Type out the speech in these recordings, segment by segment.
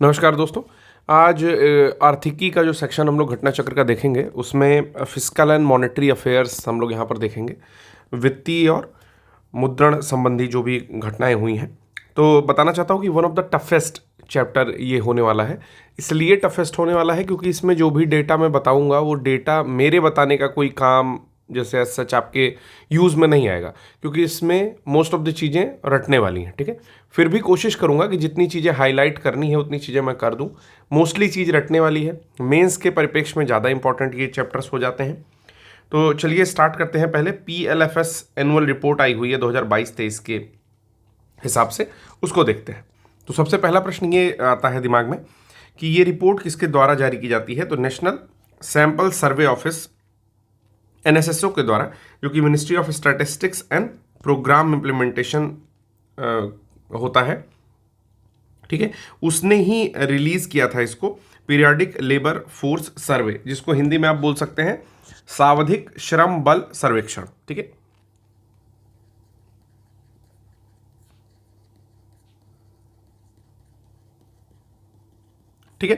नमस्कार दोस्तों। आज आर्थिकी का जो सेक्शन हम लोग घटना चक्र का देखेंगे उसमें फिस्कल एंड मॉनेटरी अफेयर्स हम लोग यहाँ पर देखेंगे। वित्तीय और मुद्रण संबंधी जो भी घटनाएं हुई हैं, तो बताना चाहता हूँ कि one of the toughest chapter ये होने वाला है। इसलिए टफेस्ट होने वाला है क्योंकि इसमें जो भी डेटा मैं बताऊँगा वो डेटा मेरे बताने का कोई काम जैसे सच आपके यूज़ में नहीं आएगा, क्योंकि इसमें मोस्ट ऑफ द चीज़ें रटने वाली हैं। ठीक है, फिर भी कोशिश करूंगा कि जितनी चीज़ें हाईलाइट करनी है उतनी चीज़ें मैं कर दूं। मोस्टली चीज़ रटने वाली है, मेंस के परिप्रेक्ष्य में ज़्यादा इंपॉर्टेंट ये चैप्टर्स हो जाते हैं। तो चलिए स्टार्ट करते हैं। पहले PLFS एनुअल रिपोर्ट आई हुई है 2022-23 के हिसाब से, उसको देखते हैं। तो सबसे पहला प्रश्न ये आता है दिमाग में कि ये रिपोर्ट किसके द्वारा जारी की जाती है। तो national sample survey office NSSO के द्वारा, जो कि ministry of statistics and programme implementation होता है। ठीक है, उसने ही रिलीज किया था इसको, पीरियाडिक लेबर फोर्स सर्वे, जिसको हिंदी में आप बोल सकते हैं सावधिक श्रम बल सर्वेक्षण। ठीक है, ठीक है।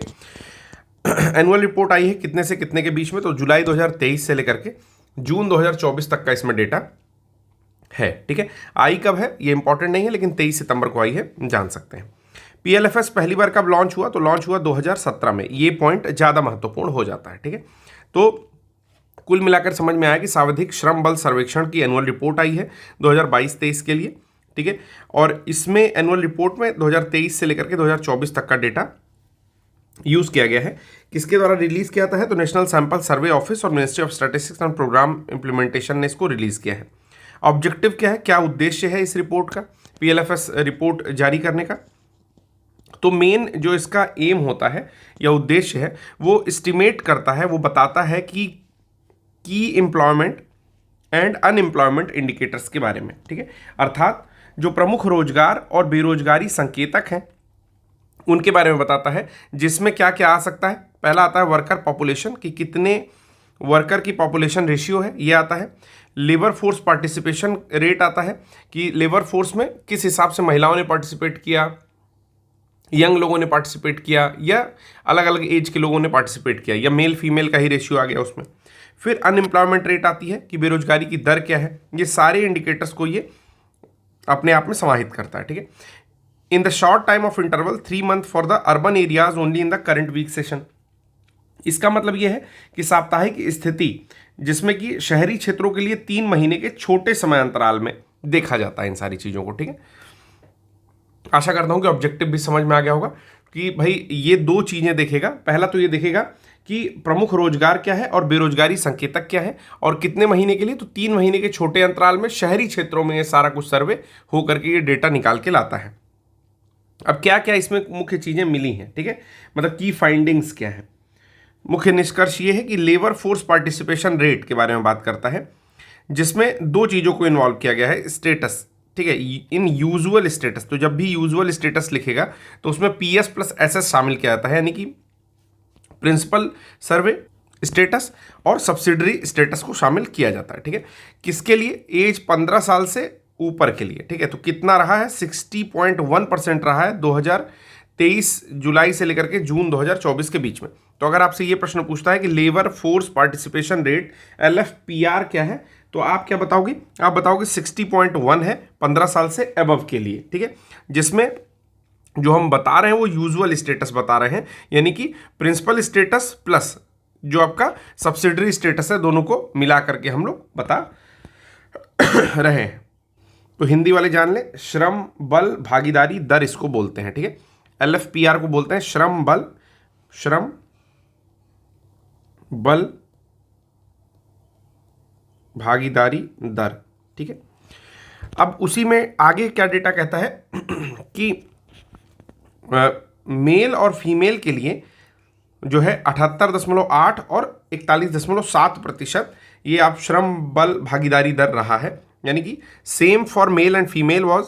एनुअल रिपोर्ट आई है कितने से कितने के बीच में, तो जुलाई 2023 से लेकर के जून 2024 तक का इसमें डेटा है। ठीक है, आई कब है ये इंपॉर्टेंट नहीं है, लेकिन 23 सितंबर को आई है, जान सकते हैं। PLFS पहली बार कब लॉन्च हुआ, तो लॉन्च हुआ 2017 में। ये पॉइंट ज़्यादा महत्वपूर्ण हो जाता है। ठीक है, तो कुल मिलाकर समझ में आया कि सावधिक श्रम बल सर्वेक्षण की एनुअल रिपोर्ट आई है 2022-23 के लिए। ठीक है, और इसमें एनुअल रिपोर्ट में 2023 से लेकर के 2024 तक का डेटा यूज किया गया है। किसके द्वारा रिलीज किया था है, तो नेशनल सैंपल सर्वे ऑफिस और ministry of statistics and programme implementation ने इसको रिलीज किया है। ऑब्जेक्टिव क्या है, क्या उद्देश्य है इस रिपोर्ट का, PLFS रिपोर्ट जारी करने का। तो मेन जो इसका एम होता है या उद्देश्य है, वो एस्टिमेट करता है, वो बताता है कि की एम्प्लॉयमेंट एंड अनएम्प्लॉयमेंट इंडिकेटर्स के बारे में। ठीक है, अर्थात जो प्रमुख रोजगार और बेरोजगारी संकेतक हैं उनके बारे में बताता है, जिसमें क्या क्या आ सकता है। पहला आता है वर्कर पॉपुलेशन, कि कितने वर्कर की पॉपुलेशन रेशियो है, ये आता है। लेबर फोर्स पार्टिसिपेशन रेट आता है, कि लेबर फोर्स में किस हिसाब से महिलाओं ने पार्टिसिपेट किया, यंग लोगों ने पार्टिसिपेट किया, या अलग अलग एज के लोगों ने पार्टिसिपेट किया, या मेल फीमेल का ही रेशियो आ गया उसमें। फिर अनएम्प्लॉयमेंट रेट आती है, कि बेरोजगारी की दर क्या है। ये सारे इंडिकेटर्स को ये अपने आप में समाहित करता है। ठीक है, in the short time of interval 3 month for the urban areas only in the current week session. इसका मतलब यह है कि साप्ताहिक स्थिति जिसमें कि शहरी क्षेत्रों के लिए 3 महीने के छोटे समय अंतराल में देखा जाता है इन सारी चीजों को। ठीक है, आशा करता हूं कि ऑब्जेक्टिव भी समझ में आ गया होगा कि भाई ये दो चीजें देखेगा। पहला तो ये देखेगा कि प्रमुख रोजगार क्या है और बेरोजगारी संकेतक क्या है, और कितने महीने के लिए, तो 3 महीने के छोटे अंतराल में शहरी क्षेत्रों में ये सारा कुछ सर्वे होकर के ये डेटा निकाल के लाता है। अब क्या क्या इसमें मुख्य चीजें मिली हैं, ठीक है, मतलब की फाइंडिंग्स क्या है। मुख्य निष्कर्ष ये है कि लेबर फोर्स पार्टिसिपेशन रेट के बारे में बात करता है, जिसमें दो चीजों को इन्वॉल्व किया गया है। स्टेटस, ठीक है, इन यूजुअल स्टेटस, तो जब भी यूजुअल स्टेटस लिखेगा तो उसमें PS + SS शामिल किया जाता है, यानी कि प्रिंसिपल सर्वे स्टेटस और सब्सिडरी स्टेटस को शामिल किया जाता है। ठीक है, किसके लिए, एज 15 साल से ऊपर के लिए। ठीक है, तो कितना रहा है, 60.1% रहा है 2023 जुलाई से लेकर के जून 2024 के बीच में। तो अगर आपसे ये प्रश्न पूछता है कि labour force participation rate LFPR क्या है, तो आप क्या बताओगे, आप बताओगे 60.1 है 15 साल से अबव के लिए। ठीक है, जिसमें जो हम बता रहे हैं वो यूजुअल स्टेटस बता रहे हैं, यानी कि प्रिंसिपल स्टेटस प्लस जो आपका सब्सिडरी स्टेटस है, दोनों को मिला करके हम लोग बता रहे हैं। तो हिंदी वाले जान ले, श्रम बल भागीदारी दर इसको बोलते हैं। ठीक है, LFPR को बोलते हैं श्रम बल भागीदारी दर। ठीक है, अब उसी में आगे क्या डेटा कहता है कि मेल और फीमेल के लिए जो है 78.8 और 41.7% ये आप श्रम बल भागीदारी दर रहा है, यानी कि same for male and female was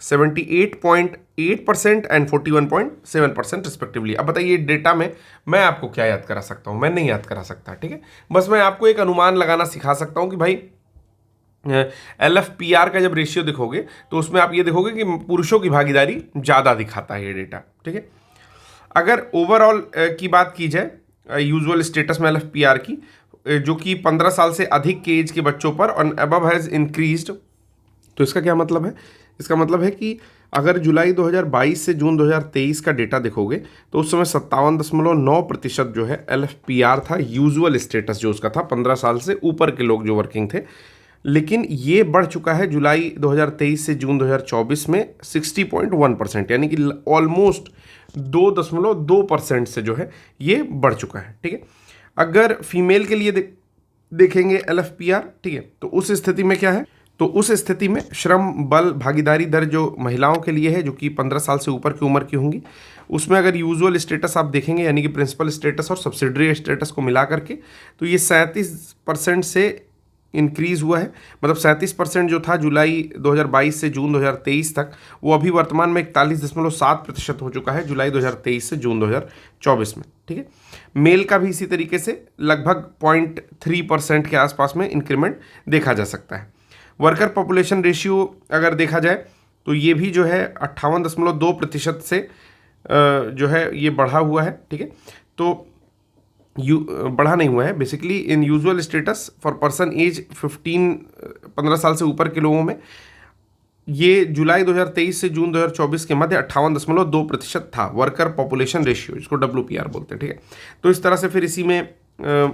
78.8% and 41.7% respectively. अब बताइए डेटा में मैं आपको क्या याद करा सकता हूं, मैं नहीं याद करा सकता। ठीक है, बस मैं आपको एक अनुमान लगाना सिखा सकता हूं कि भाई LFPR का जब रेशियो देखोगे तो उसमें आप ये देखोगे कि पुरुषों की भागीदारी ज़्यादा दिखाता है ये डेटा। ठीक है, अगर ओवरऑल की बात की जाए यूजुअल स्टेटस में LFPR की, जो कि 15 साल से अधिक के एज के बच्चों पर और अबव हैज़ इंक्रीज्ड, तो इसका क्या मतलब है? इसका मतलब है कि अगर जुलाई 2022 से जून 2023 का डेटा देखोगे तो उस समय 57.9% जो है LFPR था, यूजुअल स्टेटस जो उसका था, 15 साल से ऊपर के लोग जो वर्किंग थे। लेकिन ये बढ़ चुका है जुलाई 2023 से जून 2024 में 60.1%, यानी कि ऑलमोस्ट 2.2% से जो है ये बढ़ चुका है। ठीक है, अगर फीमेल के लिए देखेंगे LFPR, ठीक है, तो उस स्थिति में क्या है? तो उस स्थिति में श्रम बल भागीदारी दर जो महिलाओं के लिए है, जो कि 15 साल से ऊपर की उम्र की होंगी, उसमें अगर यूजुअल स्टेटस आप देखेंगे, यानी कि प्रिंसिपल स्टेटस और सब्सिडरी स्टेटस को मिला करके, तो ये 37% से इंक्रीज़ हुआ है। मतलब 37% जो था जुलाई 2022 से जून 2023 तक, वो अभी वर्तमान में 41.7% हो चुका है जुलाई 2023 से जून 2024 में। ठीक है, मेल का भी इसी तरीके से लगभग 0.3% के आसपास में इंक्रीमेंट देखा जा सकता है। वर्कर पॉपुलेशन रेशियो अगर देखा जाए तो ये भी जो है 58.2% से जो है ये बढ़ा हुआ है। ठीक है, तो बढ़ा नहीं हुआ है basically in usual status for person age 15 साल से ऊपर के लोगों में ये जुलाई 2023 से जून 2024 के मध्य 58.2% था वर्कर पॉपुलेशन रेशियो, जिसको WPR बोलते हैं। ठीक है, तो इस तरह से फिर इसी में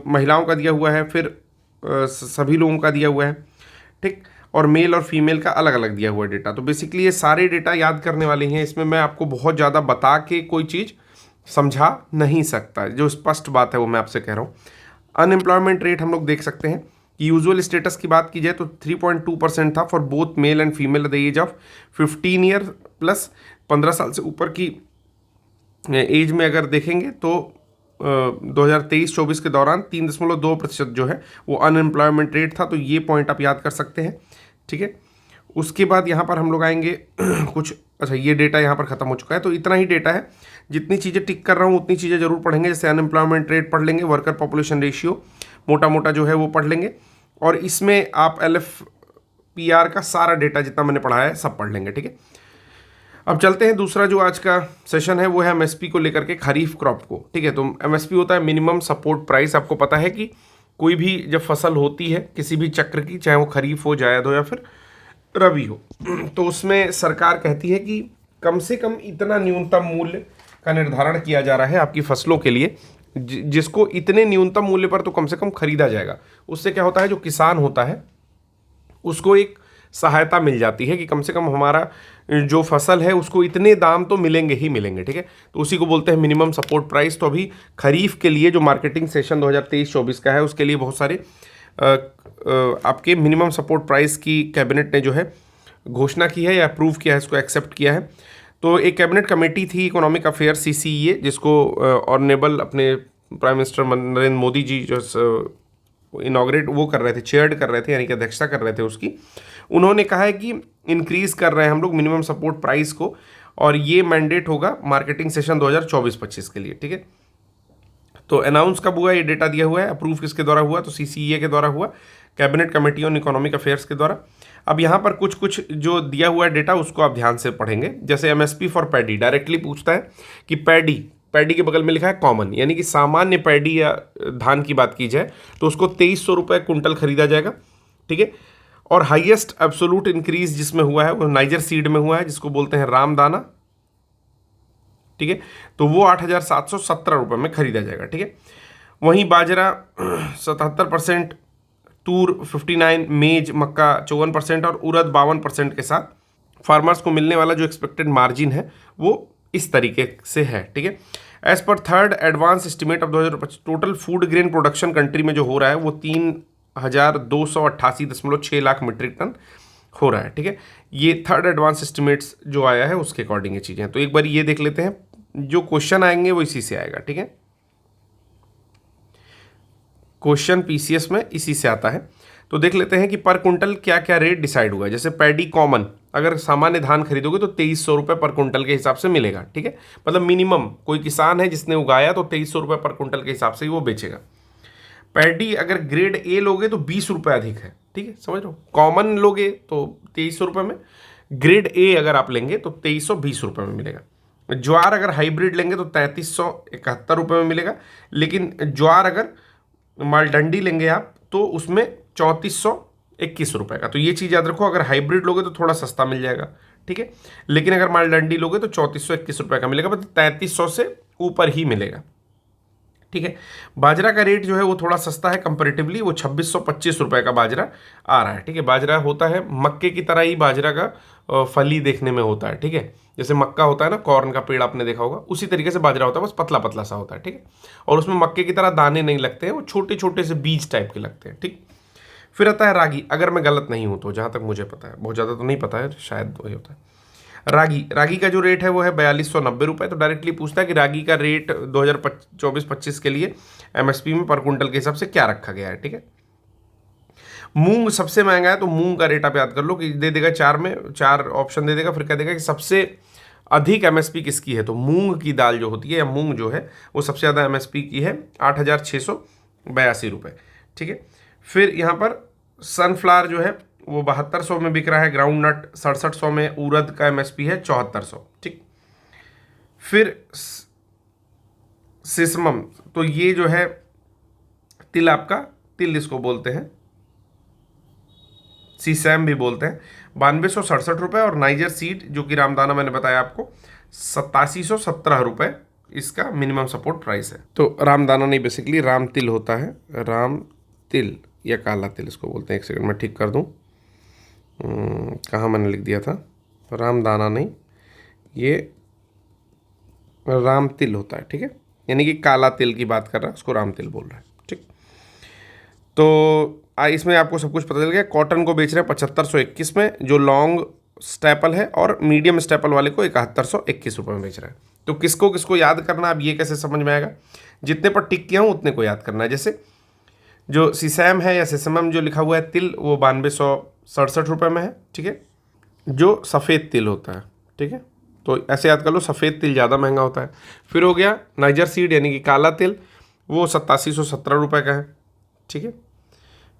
महिलाओं का दिया हुआ है, फिर सभी लोगों का दिया हुआ है। ठीक, और मेल और फीमेल का अलग अलग दिया हुआ डेटा। तो बेसिकली ये सारे डेटा याद करने वाले हैं, इसमें मैं आपको बहुत ज़्यादा बता के कोई चीज़ समझा नहीं सकता, जो स्पष्ट बात है वो मैं आपसे कह रहा हूँ। अनएम्प्लॉयमेंट रेट हम लोग देख सकते हैं कि यूजुअल स्टेटस की बात की जाए तो 3.2% था for both male and female at the age of 15 year plus. 15 साल से ऊपर की एज में अगर देखेंगे तो 2023-24 के दौरान 3.2% जो है वो अनएम्प्लॉयमेंट रेट था। तो ये पॉइंट आप याद कर सकते हैं। ठीक है, उसके बाद यहाँ पर हम लोग आएंगे कुछ, अच्छा ये डेटा यहाँ पर ख़त्म हो चुका है, तो इतना ही डेटा है। जितनी चीज़ें टिक कर रहा हूँ उतनी चीज़ें जरूर पढ़ेंगे, जैसे अनएम्प्लॉयमेंट रेट पढ़ लेंगे, वर्कर पॉपुलेशन रेशियो मोटा मोटा जो है वो पढ़ लेंगे, और इसमें आप LFPR का सारा डेटा जितना मैंने पढ़ाया है सब पढ़ लेंगे। ठीक है, अब चलते हैं दूसरा जो आज का सेशन है वो है MSP को लेकर के, खरीफ क्रॉप को। ठीक है, तो MSP होता है मिनिमम सपोर्ट प्राइस। आपको पता है कि कोई भी जब फसल होती है किसी भी चक्र की, चाहे वो खरीफ हो, जायद हो या फिर रबी हो, तो उसमें सरकार कहती है कि कम से कम इतना न्यूनतम मूल्य का निर्धारण किया जा रहा है आपकी फसलों के लिए, जिसको इतने न्यूनतम मूल्य पर तो कम से कम खरीदा जाएगा। उससे क्या होता है, जो किसान होता है उसको एक सहायता मिल जाती है कि कम से कम हमारा जो फसल है उसको इतने दाम तो मिलेंगे ही मिलेंगे। ठीक है, तो उसी को बोलते हैं मिनिमम सपोर्ट प्राइस। तो अभी खरीफ के लिए जो मार्केटिंग सेशन 2023-24 का है उसके लिए बहुत सारे आपके मिनिमम सपोर्ट प्राइस की कैबिनेट ने जो है घोषणा की है या अप्रूव किया है, इसको एक्सेप्ट किया है। तो एक कैबिनेट कमेटी थी इकोनॉमिक अफेयर CCEA, जिसको ऑनरेबल अपने प्राइम मिनिस्टर नरेंद्र मोदी जी जो इनॉग्रेट वो कर रहे थे, चेयर्ड कर रहे थे, यानी कि अध्यक्षता कर रहे थे उसकी। उन्होंने कहा है कि इंक्रीज़ कर रहे हैं हम लोग मिनिमम सपोर्ट प्राइस को, और ये मैंडेट होगा मार्केटिंग सेशन 2024-25 के लिए। ठीक है, तो अनाउंस कब हुआ, ये डेटा दिया हुआ है। अप्रूव किसके द्वारा हुआ, तो CCEA के द्वारा हुआ, cabinet committee on economic affairs के द्वारा। अब यहाँ पर कुछ कुछ जो दिया हुआ है डेटा उसको आप ध्यान से पढ़ेंगे। जैसे MSP फॉर पैडी डायरेक्टली पूछता है कि पैडी के बगल में लिखा है कॉमन, यानी कि सामान्य पैडी या धान की बात की जाए तो उसको 2300 रुपये कुंटल खरीदा जाएगा। ठीक है, और हाईएस्ट एब्सोलूट इंक्रीज जिसमें हुआ है वो नाइजर सीड में हुआ है, जिसको बोलते हैं रामदाना। ठीक है, तो वो 8,717 रुपये में खरीदा जाएगा। ठीक है, वहीं बाजरा 77%, तूर 59%, मेज मक्का 54% और उड़द 52% के साथ फार्मर्स को मिलने वाला जो एक्सपेक्टेड मार्जिन है वो इस तरीके से है। ठीक है, एज पर third advance estimate of 2025 total food grain production country में जो हो रहा है वो 3,288.6 लाख मीट्रिक टन हो रहा है। ठीक है, ये थर्ड एडवांस एस्टिमेट्स जो आया है उसके अकॉर्डिंग ये चीज़ें हैं। तो एक बार ये देख लेते हैं, जो क्वेश्चन आएंगे वो इसी से आएगा। ठीक है, क्वेश्चन PCS में इसी से आता है। तो देख लेते हैं कि पर कुंटल क्या क्या रेट डिसाइड हुआ है। जैसे पैडी कॉमन, अगर सामान्य धान खरीदोगे तो 2300 रुपये पर कुंटल के हिसाब से मिलेगा। ठीक है, मतलब मिनिमम कोई किसान है जिसने उगाया तो 2300 रुपये पर कुंटल के हिसाब से ही वो बेचेगा। पैडी अगर ग्रेड A लोगे तो 20 रुपये अधिक है। ठीक है, समझ लो, कॉमन लोगे तो 2300 रुपये में, ग्रेड A अगर आप लेंगे तो 2320 रुपये में मिलेगा। ज्वार अगर हाइब्रिड लेंगे तो 3371 रुपये में मिलेगा, लेकिन ज्वार अगर मालडंडी लेंगे आप तो उसमें 3421 रुपये का। तो ये चीज़ याद रखो, अगर हाइब्रिड लोगे तो थोड़ा सस्ता मिल जाएगा, ठीक है, लेकिन अगर मालडंडी लोगे तो 3421 रुपये का मिलेगा, मतलब 3300 से ऊपर ही मिलेगा, ठीक है। बाजरा का रेट जो है वो थोड़ा सस्ता है कंपैरेटिवली, वो 2625 रुपये का बाजरा आ रहा है, ठीक है। बाजरा होता है मक्के की तरह ही, बाजरा का फली देखने में होता है, ठीक है। जैसे मक्का होता है ना, कॉर्न का पेड़ आपने देखा होगा, उसी तरीके से बाजरा होता है, बस पतला पतला सा होता है, ठीक है। और उसमें मक्के की तरह दाने नहीं लगते हैं, वो छोटे छोटे से बीज टाइप के लगते हैं, ठीक। फिर आता है रागी, अगर मैं गलत नहीं हूँ तो, जहाँ तक मुझे पता है, बहुत ज़्यादा तो नहीं पता है, शायद वही होता है। रागी का जो रेट है वो है 4290 रुपये। तो डायरेक्टली पूछता है कि रागी का रेट 2024-25 के लिए एमएसपी में पर कुंटल के हिसाब से क्या रखा गया है, ठीक है। मूंग सबसे महंगा है, तो मूंग का रेट आप याद कर लो कि दे देगा 4 ऑप्शन दे देगा, फिर कह देगा कि सबसे अधिक एमएसपी किसकी है, तो मूंग की दाल जो होती है या मूंग जो है वो सबसे ज़्यादा एमएसपी की है, 8682 रुपये, ठीक है। फिर यहाँ पर सनफ्लावर जो है वो 7200 में बिक रहा है, ग्राउंड नट 6700 में, उड़द का एमएसपी है 7400, ठीक। फिर सिसमम, तो ये जो है तिल, आपका तिल इसको बोलते हैं, सीसैम भी बोलते हैं, 9267 रुपये। और नाइजर सीड जो कि रामदाना मैंने बताया आपको, 8717 रुपये इसका मिनिमम सपोर्ट प्राइस है। तो रामदाना नहीं, बेसिकली राम तिल होता है, राम तिल या काला तिल इसको बोलते हैं। एक सेकंड में ठीक कर दूं, कहाँ मैंने लिख दिया था, रामदाना नहीं, ये राम तिल होता है, ठीक है, यानी कि काला तिल की बात कर रहा है, उसको राम तिल बोल रहा है, ठीक। तो इसमें आपको सब कुछ पता चल गया। कॉटन को बेच रहे हैं 7521 में, जो लॉन्ग स्टेपल है, और मीडियम स्टेपल वाले को 7121 रुपये में बेच रहा है। तो किसको किसको याद करना, अब ये कैसे समझ में आएगा, जितने पर टिक किया हूँ उतने को याद करना है। जैसे जो सीसैम है या सिसमम जो लिखा हुआ है तिल, वो 9267 रुपये में है, ठीक है, जो सफ़ेद तिल होता है, ठीक है। तो ऐसे याद कर लो, सफ़ेद तिल ज़्यादा महंगा होता है। फिर हो गया नाइजर सीड यानी कि काला तिल, वो 8717 रुपये का है, ठीक है।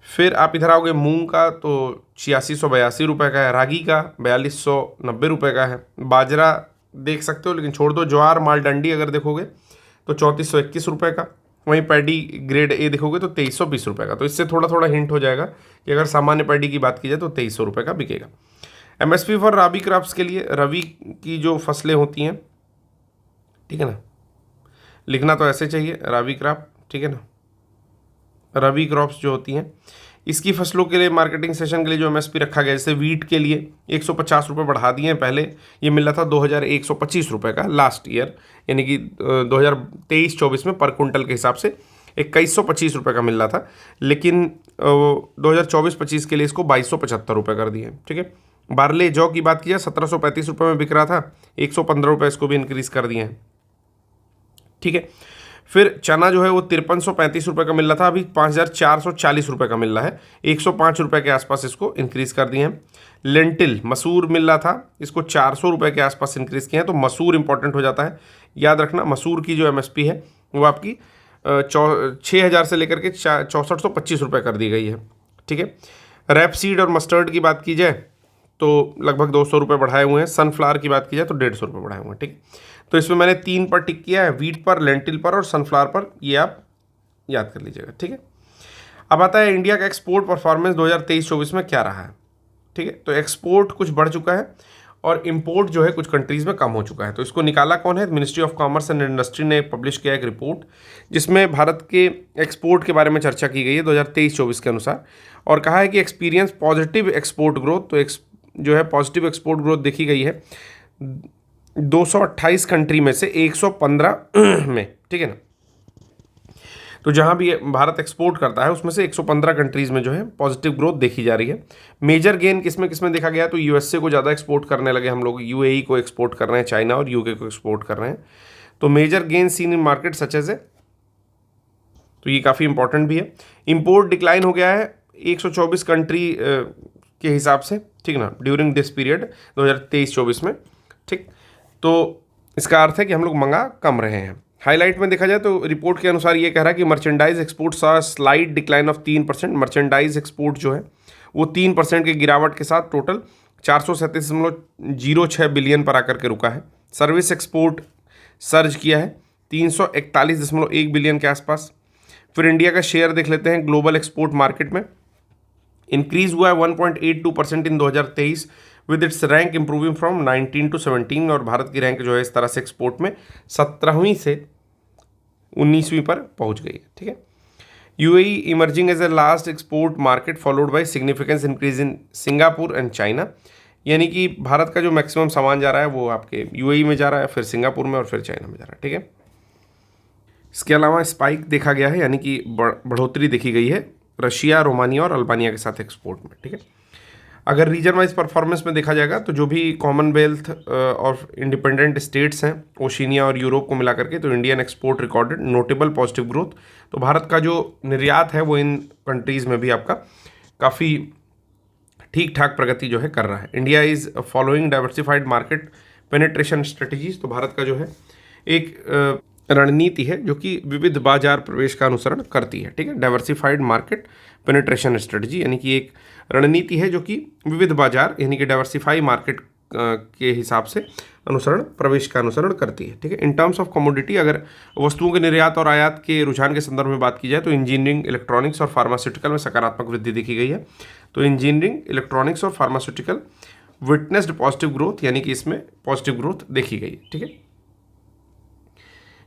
फिर आप इधर आओगे मूंग का, तो 8682 रुपये का है। रागी का 4290 रुपये का है। बाजरा देख सकते हो, लेकिन छोड़ दो। ज्वार मालडंडी अगर देखोगे तो 3421 रुपये का। वहीं पैडी ग्रेड ए देखोगे तो 2320 रुपये का। तो इससे थोड़ा थोड़ा हिंट हो जाएगा कि अगर सामान्य पैडी की बात की जाए तो 2300 रुपये का बिकेगा। एमएसपी फॉर रबी क्रॉप्स के लिए, रबी की जो फसलें होती हैं, ठीक है ना, लिखना तो ऐसे चाहिए रबी क्रॉप, ठीक है ना, रबी क्रॉप्स जो होती हैं, इसकी फसलों के लिए मार्केटिंग सेशन के लिए जो एमएसपी रखा गया, जैसे वीट के लिए 150 रुपये बढ़ा दिए हैं। पहले ये मिल रहा था 2125 रुपये का लास्ट ईयर, यानी कि 2023-24 में पर कुंटल के हिसाब से 2125 रुपये का मिल रहा था, लेकिन 2024-25 के लिए इसको 2275 रुपये कर दिए, ठीक है। बार्ले जौ की बात की जाए 1735 रुपये में बिक रहा था, 115 रुपये इसको भी इंक्रीज़ कर दिए हैं, ठीक है। फिर चना जो है वो 5335 रुपये का मिल रहा था, अभी 5440 रुपये का मिल रहा है, 105 रुपये के आसपास इसको इंक्रीज़ कर दिए हैं। लेंटिल मसूर मिल रहा था, इसको 400 रुपये के आसपास इंक्रीज़ किए हैं। तो मसूर इंपॉर्टेंट हो जाता है, याद रखना। मसूर की जो एमएसपी है वो आपकी 6000 से लेकर के 6425 रुपये कर दी गई है, ठीक है। रैपसीड और मस्टर्ड की बात की जाए तो लगभग 200 रुपये बढ़ाए हुए हैं। सनफ्लावर की बात की जाए तो 150 रुपये बढ़ाए हुए हैं, ठीक है। तो इसमें मैंने 3 पर टिक किया है, वीट पर, लेंटिल पर और सनफ्लावर पर, ये आप याद कर लीजिएगा, ठीक है। अब आता है इंडिया का एक्सपोर्ट परफॉर्मेंस 2023-24 में क्या रहा है, ठीक है। तो एक्सपोर्ट कुछ बढ़ चुका है और इंपोर्ट जो है कुछ कंट्रीज़ में कम हो चुका है। तो इसको निकाला कौन है, ministry of commerce and industry ने पब्लिश किया एक रिपोर्ट, जिसमें भारत के एक्सपोर्ट के बारे में चर्चा की गई है 2023-24 के अनुसार, और कहा है कि एक्सपीरियंस पॉजिटिव एक्सपोर्ट ग्रोथ। तो जो है पॉजिटिव एक्सपोर्ट ग्रोथ देखी गई है 228 कंट्री में से 115 में, ठीक है ना। तो जहां भी भारत एक्सपोर्ट करता है उसमें से 115 कंट्रीज़ में जो है पॉजिटिव ग्रोथ देखी जा रही है। मेजर गेन किसमें देखा गया, तो यूएसए को ज़्यादा एक्सपोर्ट करने लगे हम लोग, यूएई को एक्सपोर्ट कर रहे हैं, चाइना और यूके को एक्सपोर्ट कर रहे हैं। तो major gain seen in market such as a, तो ये काफ़ी इंपॉर्टेंट भी है। इंपोर्ट डिक्लाइन हो गया है 124 कंट्री के हिसाब से, ठीक ना, ड्यूरिंग दिस पीरियड 2023-24 में, ठीक। तो इसका अर्थ है कि हम लोग मंगा कम रहे हैं। हाईलाइट में देखा जाए तो रिपोर्ट के अनुसार ये कह रहा है कि मर्चेंडाइज एक्सपोर्ट सा slide decline of 3%। Merchandise export जो है वो 3% की गिरावट के साथ टोटल 437.06 बिलियन पर आकर के रुका है, सर्विस एक्सपोर्ट सर्ज किया है 341.1 बिलियन के आसपास। फिर इंडिया का शेयर देख लेते हैं ग्लोबल एक्सपोर्ट मार्केट में, इंक्रीज हुआ है 1.82% इन 2023 with its rank improving from 19 to 17, और भारत की रैंक जो है इस तरह से एक्सपोर्ट में 17वीं से 19वीं पर पहुंच गई है। ठीक है, UAE emerging as a last export market followed by significance increase in Singapore and China, यानी कि भारत का जो मैक्सिमम सामान जा रहा है वो आपके यूएई में जा रहा है, फिर सिंगापुर में और फिर चाइना में जा रहा है। ठीक है, इसके अलावा स्पाइक देखा गया है, यानी कि बढ़ोतरी देखी गई है रशिया, रोमानिया और अल्बानिया के साथ एक्सपोर्ट में। ठीक है, अगर रीजन वाइज परफॉर्मेंस में देखा जाएगा तो जो भी कॉमनवेल्थ और इंडिपेंडेंट स्टेट्स हैं ओशिनिया और यूरोप को मिला करके, तो Indian export recorded notable positive growth. तो भारत का जो निर्यात है वो इन कंट्रीज़ में भी आपका काफ़ी ठीक ठाक प्रगति जो है कर रहा है। India is following diversified market penetration strategies, तो भारत का जो है एक रणनीति है जो कि विविध बाजार प्रवेश का अनुसरण करती है। ठीक है, डाइवर्सिफाइड मार्केट पेनिट्रेशन स्ट्रेटजी यानी कि एक रणनीति है जो कि विविध बाजार यानी कि डाइवर्सिफाई मार्केट के हिसाब से प्रवेश का अनुसरण करती है। ठीक है, इन टर्म्स ऑफ कमोडिटी, अगर वस्तुओं के निर्यात और आयात के रुझान के संदर्भ में बात की जाए तो इंजीनियरिंग, इलेक्ट्रॉनिक्स और फार्मास्यूटिकल में सकारात्मक वृद्धि देखी गई है। तो इंजीनियरिंग, इलेक्ट्रॉनिक्स और फार्मास्यूटिकल विटनेस्ड पॉजिटिव ग्रोथ, यानी कि इसमें पॉजिटिव ग्रोथ देखी गई है। ठीक है,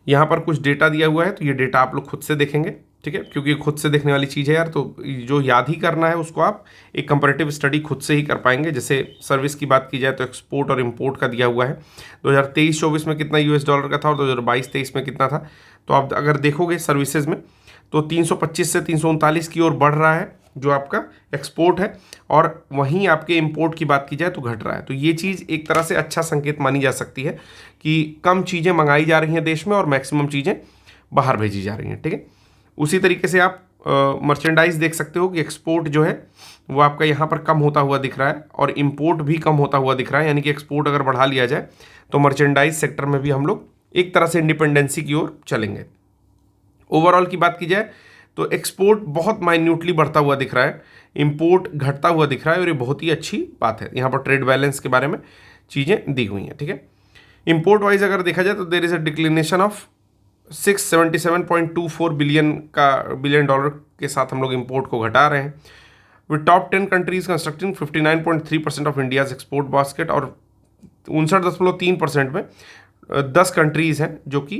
यहाँ पर कुछ डेटा दिया हुआ है, तो ये डेटा आप लोग खुद से देखेंगे। ठीक है, क्योंकि खुद से देखने वाली चीज़ है यार, तो जो याद ही करना है उसको आप एक कंपैरेटिव स्टडी खुद से ही कर पाएंगे। जैसे सर्विस की बात की जाए तो एक्सपोर्ट और इंपोर्ट का दिया हुआ है 2023-24 में कितना यूएस डॉलर का था और 2022-23 में कितना था। तो आप अगर देखोगे सर्विसेज में तो 325 से 339 की ओर बढ़ रहा है जो आपका एक्सपोर्ट है, और वहीं आपके इंपोर्ट की बात की जाए तो घट रहा है। तो ये चीज़ एक तरह से अच्छा संकेत मानी जा सकती है कि कम चीज़ें मंगाई जा रही हैं देश में और मैक्सिमम चीज़ें बाहर भेजी जा रही हैं। ठीक है, उसी तरीके से आप मर्चेंडाइज देख सकते हो कि एक्सपोर्ट जो है वो आपका यहाँ पर कम होता हुआ दिख रहा है और इंपोर्ट भी कम होता हुआ दिख रहा है, यानी कि एक्सपोर्ट अगर बढ़ा लिया जाए तो मर्चेंडाइज सेक्टर में भी हम लोग एक तरह से इंडिपेंडेंसी की ओर चलेंगे। ओवरऑल की बात की जाए तो एक्सपोर्ट बहुत माइन्यूटली बढ़ता हुआ दिख रहा है, इंपोर्ट घटता हुआ दिख रहा है, और ये बहुत ही अच्छी बात है। यहाँ पर ट्रेड बैलेंस के बारे में चीज़ें दी हुई हैं। ठीक है, इंपोर्ट वाइज अगर देखा जाए तो there is a declination of 677.24 billion dollar के साथ हम लोग इंपोर्ट को घटा रहे हैं। With top 10 countries constructing 59.3% of India's export basket, और 59.3% में 10 कंट्रीज़ हैं जो कि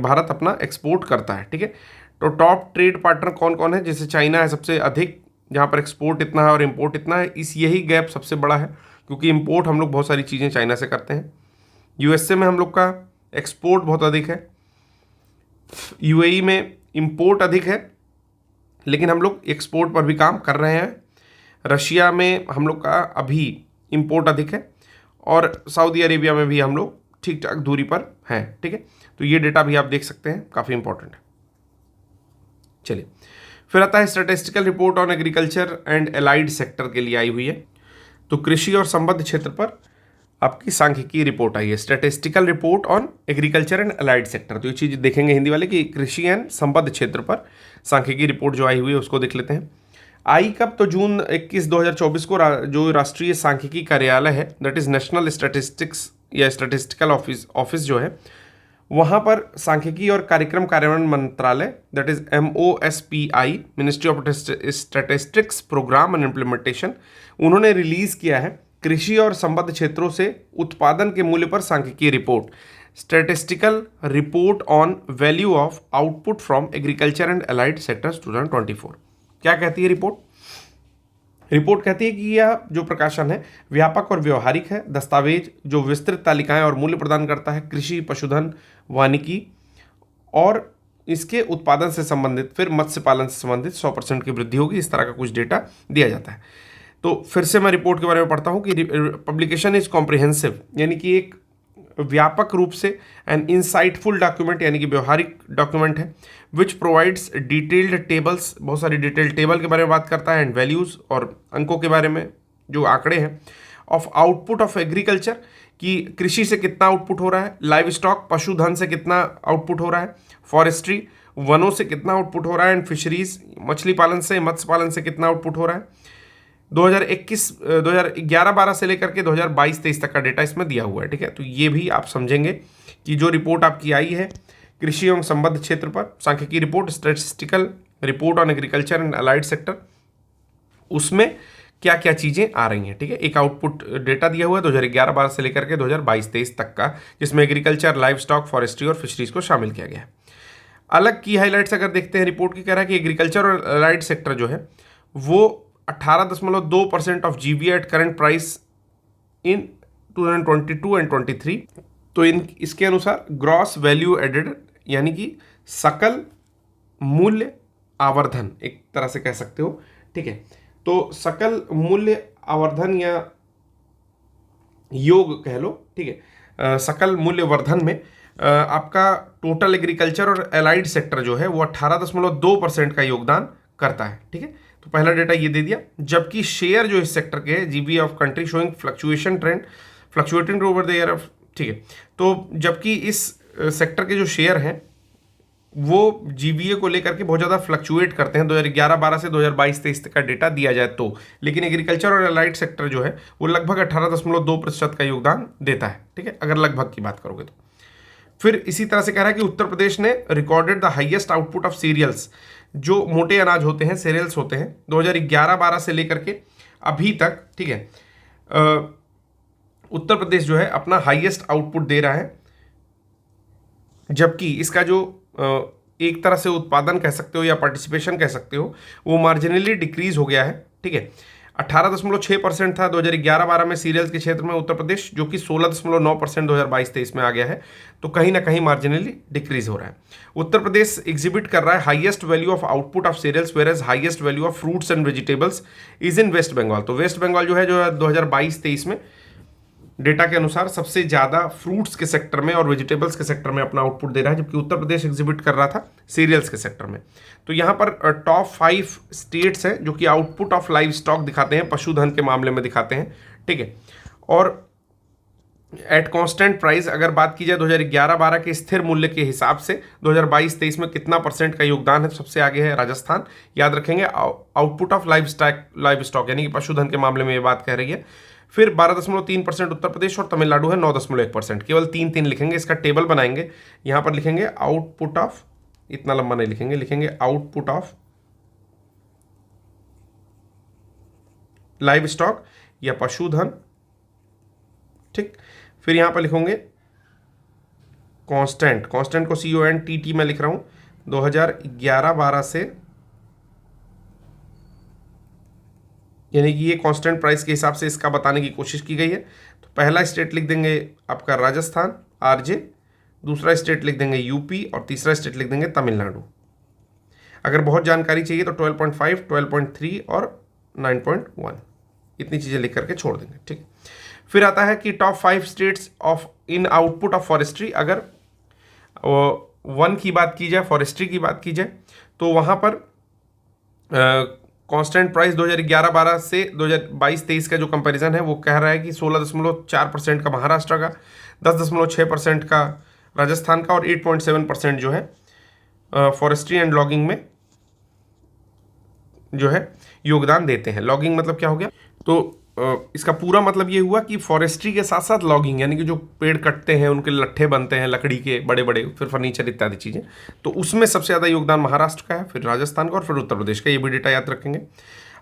भारत अपना एक्सपोर्ट करता है। ठीक है, तो टॉप ट्रेड पार्टनर कौन कौन है, जैसे चाइना है सबसे अधिक, जहाँ पर एक्सपोर्ट इतना है और इंपोर्ट इतना है। यही गैप सबसे बड़ा है क्योंकि इंपोर्ट हम लोग बहुत सारी चीज़ें चाइना से करते हैं। यूएसए में हम लोग का एक्सपोर्ट बहुत अधिक है, यूएई में इंपोर्ट अधिक है लेकिन हम लोग एक्सपोर्ट पर भी काम कर रहे हैं। रशिया में हम लोग का अभी इंपोर्ट अधिक है, और सऊदी अरेबिया में भी हम लोग ठीक ठाक दूरी पर हैं। ठीक है, तो ये डेटा भी आप देख सकते हैं, काफ़ी इंपॉर्टेंट है। चलिए, फिर आता है statistical report on agriculture and allied sector के लिए आई हुई है। तो कृषि और संबद्ध क्षेत्र पर आपकी सांख्यिकी रिपोर्ट आई है, statistical report on agriculture and allied sector. तो ये चीज़ देखेंगे हिंदी वाले कि कृषि एंड संबद्ध क्षेत्र पर सांख्यिकी रिपोर्ट जो आई हुई है उसको देख लेते हैं। आई कब, तो जून 21, 2024 को जो राष्ट्रीय सांख्यिकी कार्यालय है, दैट इज नेशनल स्टैटिस्टिक्स या स्टैटिस्टिकल ऑफिस जो है, वहाँ पर सांख्यिकी और कार्यक्रम कार्यान्वयन मंत्रालय, that is MOSPI, ministry of statistics programme and implementation, उन्होंने रिलीज किया है कृषि और संबद्ध क्षेत्रों से उत्पादन के मूल्य पर सांख्यिकीय report, statistical report on value of output from agriculture and allied sectors 2024। क्या कहती है रिपोर्ट? रिपोर्ट कहती है कि यह जो प्रकाशन है व्यापक और व्यवहारिक है, दस्तावेज जो विस्तृत तालिकाएं और मूल्य प्रदान करता है कृषि, पशुधन, वानिकी और इसके उत्पादन से संबंधित, फिर मत्स्य पालन से संबंधित 100% की वृद्धि होगी, इस तरह का कुछ डेटा दिया जाता है। तो फिर से मैं रिपोर्ट के बारे में पढ़ता हूँ कि पब्लिकेशन इज कॉम्प्रिहेंसिव, यानी कि एक व्यापक रूप से एन इंसाइटफुल डॉक्यूमेंट, यानी कि व्यवहारिक डॉक्यूमेंट है, विच प्रोवाइड्स डिटेल्ड टेबल्स, बहुत सारी डिटेल्ड टेबल के बारे में बात करता है, एंड वैल्यूज़ और अंकों के बारे में जो आंकड़े हैं, ऑफ आउटपुट ऑफ एग्रीकल्चर, कि कृषि से कितना आउटपुट हो रहा है, लाइव स्टॉक पशुधन से कितना आउटपुट हो रहा है, फॉरेस्ट्री वनों से कितना आउटपुट हो रहा है, एंड फिशरीज मछली पालन से, मत्स्य पालन से कितना आउटपुट हो रहा है, 2021 2011-12 से लेकर के 2022-23 तक का डेटा इसमें दिया हुआ है, ठीक है। तो ये भी आप समझेंगे कि जो रिपोर्ट आपकी आई है कृषि एवं संबद्ध क्षेत्र पर सांख्यिकी report, statistical report on agriculture and allied sector, उसमें क्या क्या चीज़ें आ रही हैं, ठीक है। एक आउटपुट डेटा दिया हुआ है 2011-12 से लेकर के 2022-23 तक का, जिसमें एग्रीकल्चर, लाइव स्टॉक, फॉरेस्ट्री और फिशरीज को शामिल किया गया है। अलग की हाइलाइट्स अगर देखते हैं रिपोर्ट की, कह रहा है कि एग्रीकल्चर और अलाइड सेक्टर जो है वो 18.2% of GBA at current price in 2022 and 23। तो इसके अनुसार ग्रॉस वैल्यू एडेड यानी कि सकल मूल्य आवर्धन एक तरह से कह सकते हो, ठीक है। तो सकल मूल्य आवर्धन या योग कह लो, ठीक है। सकल मूल्य वर्धन में आपका टोटल एग्रीकल्चर और एलाइड सेक्टर जो है वो 18.2% का योगदान करता है, ठीक है। तो पहला डेटा ये दे दिया, जबकि शेयर जो इस सेक्टर के है GBA of country showing fluctuation trend fluctuating over the year of, ठीक है। तो जबकि इस सेक्टर के जो शेयर हैं वो जीबीए को लेकर के बहुत ज़्यादा फ्लक्चुएट करते हैं 2011-12 से 2022-23 तक का डेटा दिया जाए तो, लेकिन एग्रीकल्चर और एलाइड सेक्टर जो है वो लगभग 18.2% का योगदान देता है, ठीक है, अगर लगभग की बात करोगे तो। फिर इसी तरह से कह रहा है कि उत्तर प्रदेश ने recorded the highest output of cereals, जो मोटे अनाज होते हैं, सीरियल्स होते हैं, 2011-12 से लेकर के अभी तक, ठीक है। उत्तर प्रदेश जो है अपना हाईएस्ट आउटपुट दे रहा है, जबकि इसका जो एक तरह से उत्पादन कह सकते हो या पार्टिसिपेशन कह सकते हो वो मार्जिनली डिक्रीज हो गया है, ठीक है। 18.6% था 2011-12 में सीरियल्स के क्षेत्र में उत्तर प्रदेश, जो कि 16.9% 2022-23 में आ गया है। तो कहीं ना कहीं मार्जिनली डिक्रीज हो रहा है। उत्तर प्रदेश एग्जिबिट कर रहा है highest value of output of cereals whereas highest value of fruits and vegetables is in West Bengal. तो वेस्ट बंगाल जो है 2022-23 में डेटा के अनुसार सबसे ज़्यादा फ्रूट्स के सेक्टर में और वेजिटेबल्स के सेक्टर में अपना आउटपुट दे रहा है, जबकि उत्तर प्रदेश एग्जिबिट कर रहा था सीरियल्स के सेक्टर में। तो यहाँ पर टॉप 5 स्टेट्स हैं जो कि आउटपुट ऑफ लाइव स्टॉक दिखाते हैं, पशुधन के मामले में दिखाते हैं, ठीक है। और एट कांस्टेंट प्राइस अगर बात की जाए 2011-12 के स्थिर मूल्य के हिसाब से 2022-23 में कितना % का योगदान है, सबसे आगे है राजस्थान। याद रखेंगे आउटपुट ऑफ लाइव स्टॉक यानी कि पशुधन के मामले में ये बात कह रही है। फिर 12.3% उत्तर प्रदेश और तमिलनाडु है 9.1%। केवल 3 लिखेंगे, इसका टेबल बनाएंगे। यहाँ पर लिखेंगे आउटपुट ऑफ, इतना लंबा नहीं लिखेंगे, लिखेंगे आउटपुट ऑफ लाइव स्टॉक या पशुधन, ठीक। फिर यहाँ पर लिखेंगे कांस्टेंट को CONSTT में लिख रहा हूँ 2011-12 से, यानी कि ये कांस्टेंट प्राइस के हिसाब से इसका बताने की कोशिश की गई है। तो पहला स्टेट लिख देंगे आपका राजस्थान RJ, दूसरा स्टेट लिख देंगे यूपी और तीसरा स्टेट लिख देंगे तमिलनाडु। अगर बहुत जानकारी चाहिए तो 12.5, 12.3 और 9.1 इतनी चीज़ें लिख करके छोड़ देंगे, ठीक। फिर आता है कि top 5 states of in output of forestry. अगर 1 की बात की जाए, फॉरेस्ट्री की बात की जाए, तो वहाँ पर कांस्टेंट प्राइस 2011-12 से 2022-23 का जो कंपैरिजन है वो कह रहा है कि 16.4% का महाराष्ट्र का, 10.6% का राजस्थान का और 8.7% जो है फॉरेस्ट्री एंड लॉगिंग में जो है योगदान देते हैं। लॉगिंग मतलब क्या हो गया, तो इसका पूरा मतलब ये हुआ कि फॉरेस्ट्री के साथ साथ लॉगिंग यानी कि जो पेड़ कटते हैं उनके लट्ठे बनते हैं लकड़ी के बड़े बड़े, फिर फर्नीचर इत्यादि चीज़ें, तो उसमें सबसे ज़्यादा योगदान महाराष्ट्र का है, फिर राजस्थान का और फिर उत्तर प्रदेश का। ये भी डेटा याद रखेंगे।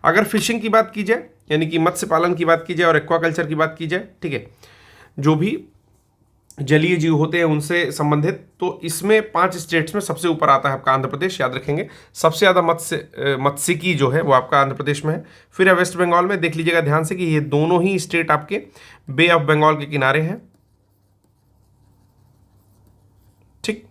अगर फिशिंग की बात की जाए यानी कि मत्स्य पालन की बात की जाए और एक्वाकल्चर की बात की जाए, ठीक है, जो भी जलीय जीव होते हैं उनसे संबंधित, तो इसमें 5 स्टेट्स में सबसे ऊपर आता है आपका आंध्र प्रदेश। याद रखेंगे सबसे ज़्यादा मत्स्यिकी जो है वो आपका आंध्र प्रदेश में है। फिर है वेस्ट बंगाल में, देख लीजिएगा ध्यान से कि ये दोनों ही स्टेट आपके बे ऑफ बंगाल के किनारे हैं, ठीक।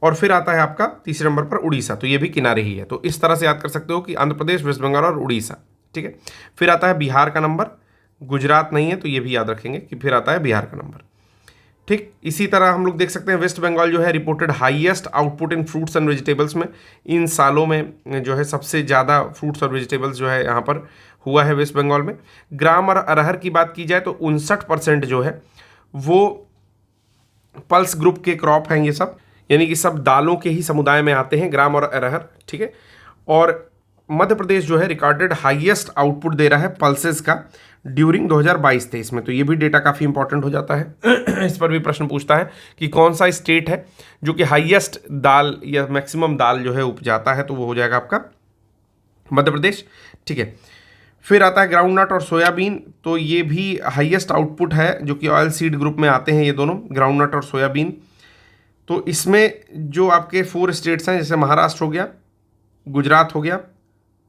और फिर आता है आपका तीसरे नंबर पर उड़ीसा, तो ये भी किनारे ही है। तो इस तरह से याद कर सकते हो कि आंध्र प्रदेश, वेस्ट बंगाल और उड़ीसा, ठीक है। फिर आता है बिहार का नंबर, गुजरात नहीं है, तो ये भी याद रखेंगे कि फिर आता है बिहार का नंबर, ठीक। इसी तरह हम लोग देख सकते हैं वेस्ट बंगाल जो है reported highest output in fruits and vegetables में। इन सालों में जो है सबसे ज़्यादा फ्रूट्स और वेजिटेबल्स जो है यहाँ पर हुआ है वेस्ट बंगाल में। ग्राम और अरहर की बात की जाए तो 59% जो है वो पल्स ग्रुप के क्रॉप हैं, ये सब यानी कि सब दालों के ही समुदाय में आते हैं, ग्राम और अरहर, ठीक है। और मध्य प्रदेश जो है रिकॉर्डेड हाईएस्ट आउटपुट दे रहा है पल्सेस का ड्यूरिंग 2022-23 में। तो ये भी डेटा काफ़ी इंपॉर्टेंट हो जाता है। इस पर भी प्रश्न पूछता है कि कौन सा स्टेट है जो कि हाईएस्ट दाल या मैक्सिमम दाल जो है उपजाता है, तो वो हो जाएगा आपका मध्य प्रदेश। ठीक है, फिर आता है ग्राउंड नट और सोयाबीन, तो ये भी हाईएस्ट आउटपुट है जो कि ऑयल सीड ग्रुप में आते हैं ये दोनों, ग्राउंड नट और सोयाबीन। तो इसमें जो आपके 4 स्टेट्स हैं, जैसे महाराष्ट्र हो गया, गुजरात हो गया,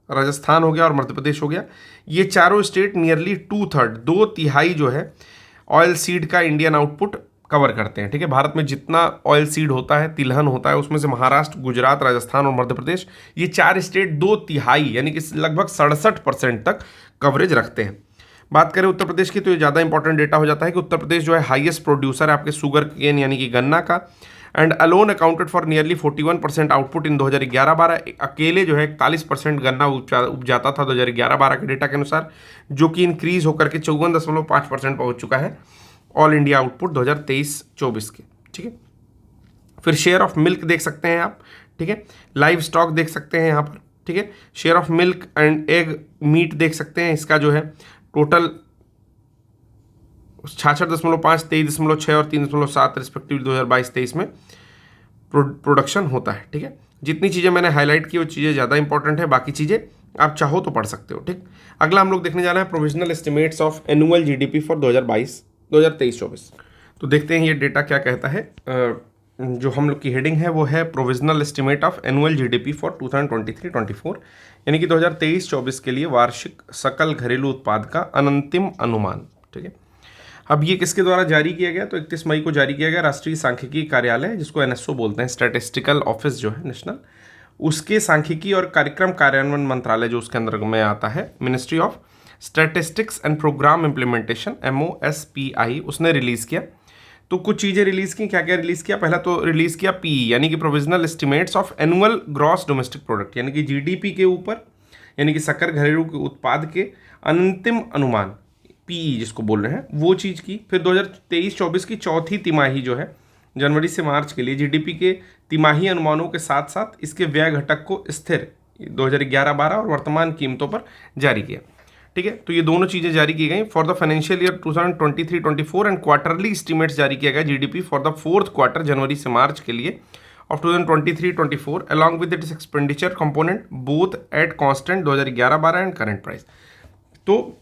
राजस्थान हो गया और मध्य प्रदेश हो गया, ये चारों स्टेट नियरली 2/3 2/3 जो है ऑयल सीड का इंडियन आउटपुट कवर करते हैं। ठीक है, भारत में जितना ऑयल सीड होता है, तिलहन होता है, उसमें से महाराष्ट्र, गुजरात, राजस्थान और मध्य प्रदेश, ये 4 स्टेट 2/3 यानी कि लगभग 67% तक कवरेज रखते हैं। बात करें उत्तर प्रदेश की, तो ये ज़्यादा इंपॉर्टेंट डेटा हो जाता है कि उत्तर प्रदेश जो है हाईएस्ट प्रोड्यूसर है आपके शुगर केन यानी कि गन्ना का, and alone accounted for nearly 41% output इन 2011-12। अकेले जो है 41% गन्ना उपजाता था 2011-12 के डेटा के अनुसार, जो कि इंक्रीज होकर के 54.5% पहुंच चुका है ऑल इंडिया आउटपुट 2023-24 के। ठीक है, फिर शेयर ऑफ मिल्क देख सकते हैं आप। ठीक है, लाइव स्टॉक देख सकते हैं यहाँ पर। ठीक है, share of milk and egg meat देख सकते हैं, इसका जो है टोटल 66.5, 23.6 और 3.7 रिस्पेक्टिवली 2022-23 में प्रोडक्शन होता है। ठीक है, जितनी चीज़ें मैंने हाईलाइट की वो चीज़ें ज़्यादा इंपॉर्टेंट है, बाकी चीज़ें आप चाहो तो पढ़ सकते हो। ठीक, अगला हम लोग देखने जा रहे हैं provisional estimates of annual GDP for 2023-24। तो देखते हैं ये डेटा क्या कहता है। जो हम लोग की हेडिंग है वो है provisional estimate of annual GDP for 2023-24, यानी कि 2023-24 के लिए वार्षिक सकल घरेलू उत्पाद का अंतिम अनुमान। ठीक है, अब ये किसके द्वारा जारी किया गया? तो 31 मई को जारी किया गया राष्ट्रीय सांख्यिकी कार्यालय, जिसको एनएसओ बोलते हैं, स्टैटिस्टिकल ऑफिस जो है नेशनल, उसके सांख्यिकी और कार्यक्रम कार्यान्वयन मंत्रालय जो उसके अंदर में आता है, ministry of statistics and programme implementation MOSPI, उसने रिलीज़ किया। तो कुछ चीज़ें रिलीज़ की, क्या क्या रिलीज़ किया? पहला तो रिलीज़ किया PE यानी कि provisional estimates of annual gross domestic product, यानी कि GDP के ऊपर, यानी कि सकल घरेलू के उत्पाद के अंतिम अनुमान, PE जिसको बोल रहे हैं, वो चीज़ की। फिर 2023-24 की चौथी तिमाही जो है जनवरी से मार्च के लिए GDP के तिमाही अनुमानों के साथ साथ इसके व्यय घटक को स्थिर 2011-12 और वर्तमान कीमतों पर जारी किया। ठीक है, तो ये दोनों चीज़ें जारी की गई for the financial year 2023-24 and quarterly estimates जारी किया गया GDP for the 4th quarter जनवरी से मार्च के लिए of 2023-24 along with its expenditure component both at constant 2011-12 and current price. तो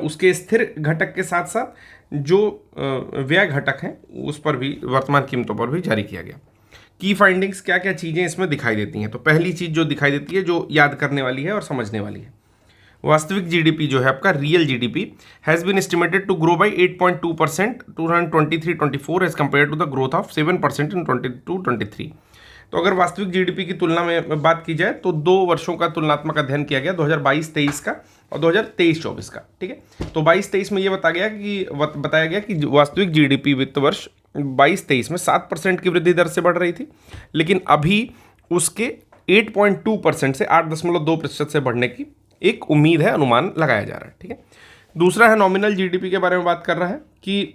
उसके स्थिर घटक के साथ साथ जो व्यय घटक हैं उस पर भी, वर्तमान कीमतों पर भी जारी किया गया। की फाइंडिंग्स, क्या क्या चीज़ें इसमें दिखाई देती हैं? तो पहली चीज़ जो दिखाई देती है, जो याद करने वाली है और समझने वाली है, वास्तविक GDP जो है आपका real GDP has been estimated to grow by 8.2% 2023-24 as compared to the growth of 7% in 22-23। तो अगर वास्तविक GDP की तुलना में बात की जाए तो 2 वर्षों का तुलनात्मक अध्ययन किया गया, 2022-23 का और 2023-24 का। ठीक है, तो 22-23 में ये बताया गया कि वास्तविक GDP वित्त वर्ष 22-23 में 7% की वृद्धि दर से बढ़ रही थी, लेकिन अभी उसके 8.2% से 8.2% से बढ़ने की एक उम्मीद है, अनुमान लगाया जा रहा है। ठीक है, दूसरा है नॉमिनल GDP के बारे में बात कर रहा है कि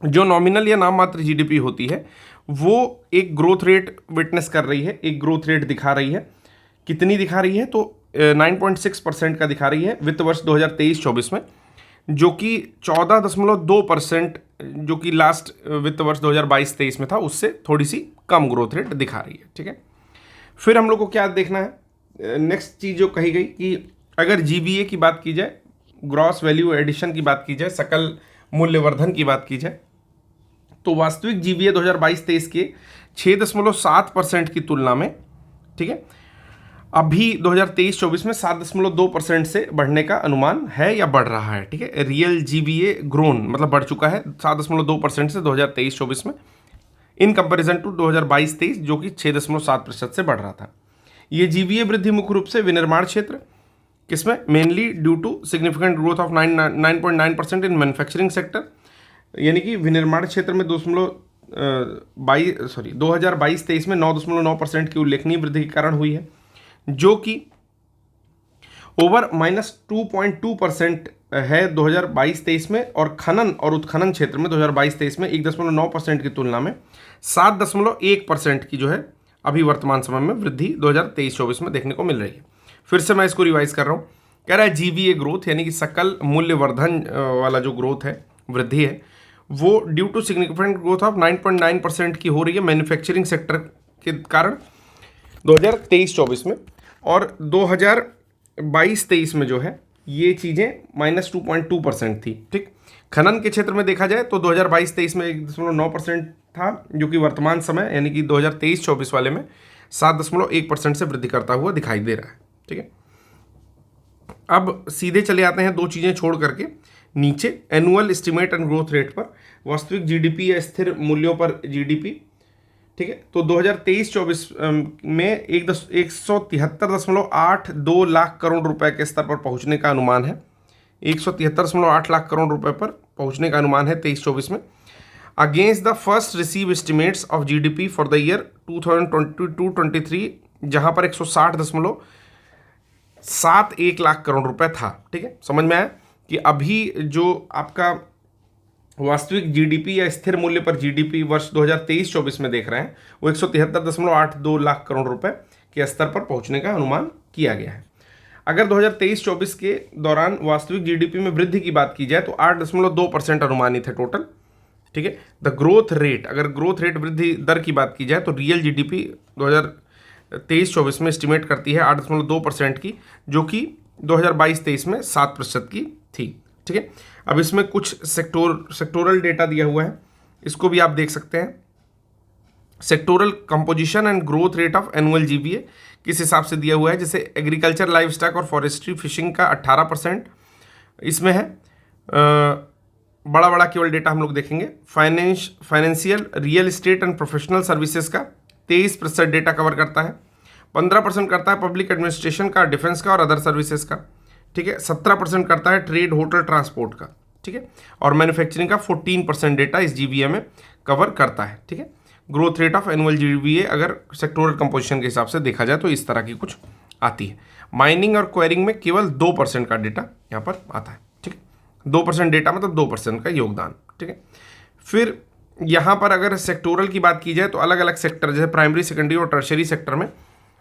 जो नॉमिनल या नाम मात्र GDP होती है वो एक ग्रोथ रेट विटनेस कर रही है, एक ग्रोथ रेट दिखा रही है। कितनी दिखा रही है? तो 9.6% का दिखा रही है वित्त वर्ष 2023-24 में, जो कि 14.2% जो कि लास्ट वित्त वर्ष 2022-23 में था, उससे थोड़ी सी कम ग्रोथ रेट दिखा रही है। ठीक है, फिर हम लोग को क्या देखना है? नेक्स्ट चीज़ जो कही गई कि अगर GVA की बात की जाए, ग्रॉस वैल्यू एडिशन की बात की जाए, सकल मूल्यवर्धन की बात की जाए, तो वास्तविक GVA 2022-23 के 6.7% की तुलना में, ठीक है, अभी 2023-24 में 7.2% से बढ़ने का अनुमान है या बढ़ रहा है। ठीक है, रियल GVA ग्रोन मतलब बढ़ चुका है 7.2% से 2023-24 में, इन कंपैरिजन टू 2022-23 जो कि 6.7% से बढ़ रहा था। ये GVA वृद्धि मुख्य रूप से विनिर्माण क्षेत्र, किसमें? Mainly due to significant growth of 9.9% in manufacturing sector, यानी कि विनिर्माण क्षेत्र में 2022-23 में 9.9% की उल्लेखनीय वृद्धि के कारण हुई है, जो कि ओवर -2.2% है 2022-23 में, और खनन और उत्खनन क्षेत्र में 2022-23 में 1.9% की तुलना में 7.1% की जो है अभी वर्तमान समय में वृद्धि 2023-24 में देखने को मिल रही है। फिर से मैं इसको रिवाइज कर रहा हूँ। कह रहा है जीवीए ग्रोथ यानी कि सकल मूल्यवर्धन वाला जो ग्रोथ है, वृद्धि है, वो due to significant growth of 9.9% की हो रही है मैन्युफैक्चरिंग सेक्टर के कारण 2023-24 में, और 2022-23 में जो है ये चीज़ें -2.2% थी। ठीक, खनन के क्षेत्र में देखा जाए तो 2022-23 में 1.9% था, जो कि वर्तमान समय यानी कि 2023-24 वाले में 7.1% से वृद्धि करता हुआ दिखाई दे रहा है। ठीक है, अब सीधे चले आते हैं दो चीज़ें छोड़ करके नीचे, annual estimate and growth rate पर, वास्तविक जीडीपी या स्थिर मूल्यों पर जीडीपी। ठीक है, तो 2023-24 में 173.82 लाख करोड़ रुपए के स्तर पर पहुंचने का अनुमान है। 173.8 लाख करोड़ रुपए पर पहुंचने का अनुमान है 23-24 में, against the first receive estimates of GDP for the year 2022-23, जहां पर 160.71 लाख करोड़ रुपए था। ठीक है, समझ में आया कि अभी जो आपका वास्तविक जीडीपी या स्थिर मूल्य पर जीडीपी वर्ष 2023-24 में देख रहे हैं, वो 173.82 लाख करोड़ रुपए के स्तर पर पहुंचने का अनुमान किया गया है। अगर 2023-24 के दौरान वास्तविक जीडीपी में वृद्धि की बात की जाए तो 8.2% अनुमानित है टोटल। ठीक है, द ग्रोथ रेट, अगर ग्रोथ रेट वृद्धि दर की बात की जाए तो रियल जीडीपी 2023-24 में एस्टिमेट करती है 8.2% की, जो कि 2022-23 में 7% की थी। ठीक है, अब इसमें कुछ सेक्टोरल डेटा दिया हुआ है, इसको भी आप देख सकते हैं। Sectoral composition and growth rate of annual GVA किस हिसाब से दिया हुआ है, जैसे एग्रीकल्चर, लाइव स्टॉक और फॉरेस्ट्री, फिशिंग का 18% इसमें है। बड़ा बड़ा केवल डेटा हम लोग देखेंगे। Financial, real estate and professional services का 23% डेटा कवर करता है। 15% करता है पब्लिक एडमिनिस्ट्रेशन का, डिफेंस का और अदर सर्विसेज का। ठीक है, 17% करता है ट्रेड, होटल, ट्रांसपोर्ट का। ठीक है, और मैन्युफैक्चरिंग का 14% डेटा इस जीवीए में कवर करता है। ठीक है, growth rate of annual GVA अगर सेक्टोरल कंपोजिशन के हिसाब से देखा जाए तो इस तरह की कुछ आती है। माइनिंग और क्वेरिंग में केवल 2% का डेटा यहाँ पर आता है। ठीक है, 2% डेटा मतलब 2% का योगदान। ठीक है, फिर यहाँ पर अगर सेक्टोरल की बात की जाए तो अलग अलग सेक्टर, जैसे प्राइमरी, सेकेंडरी और टर्शरी सेक्टर में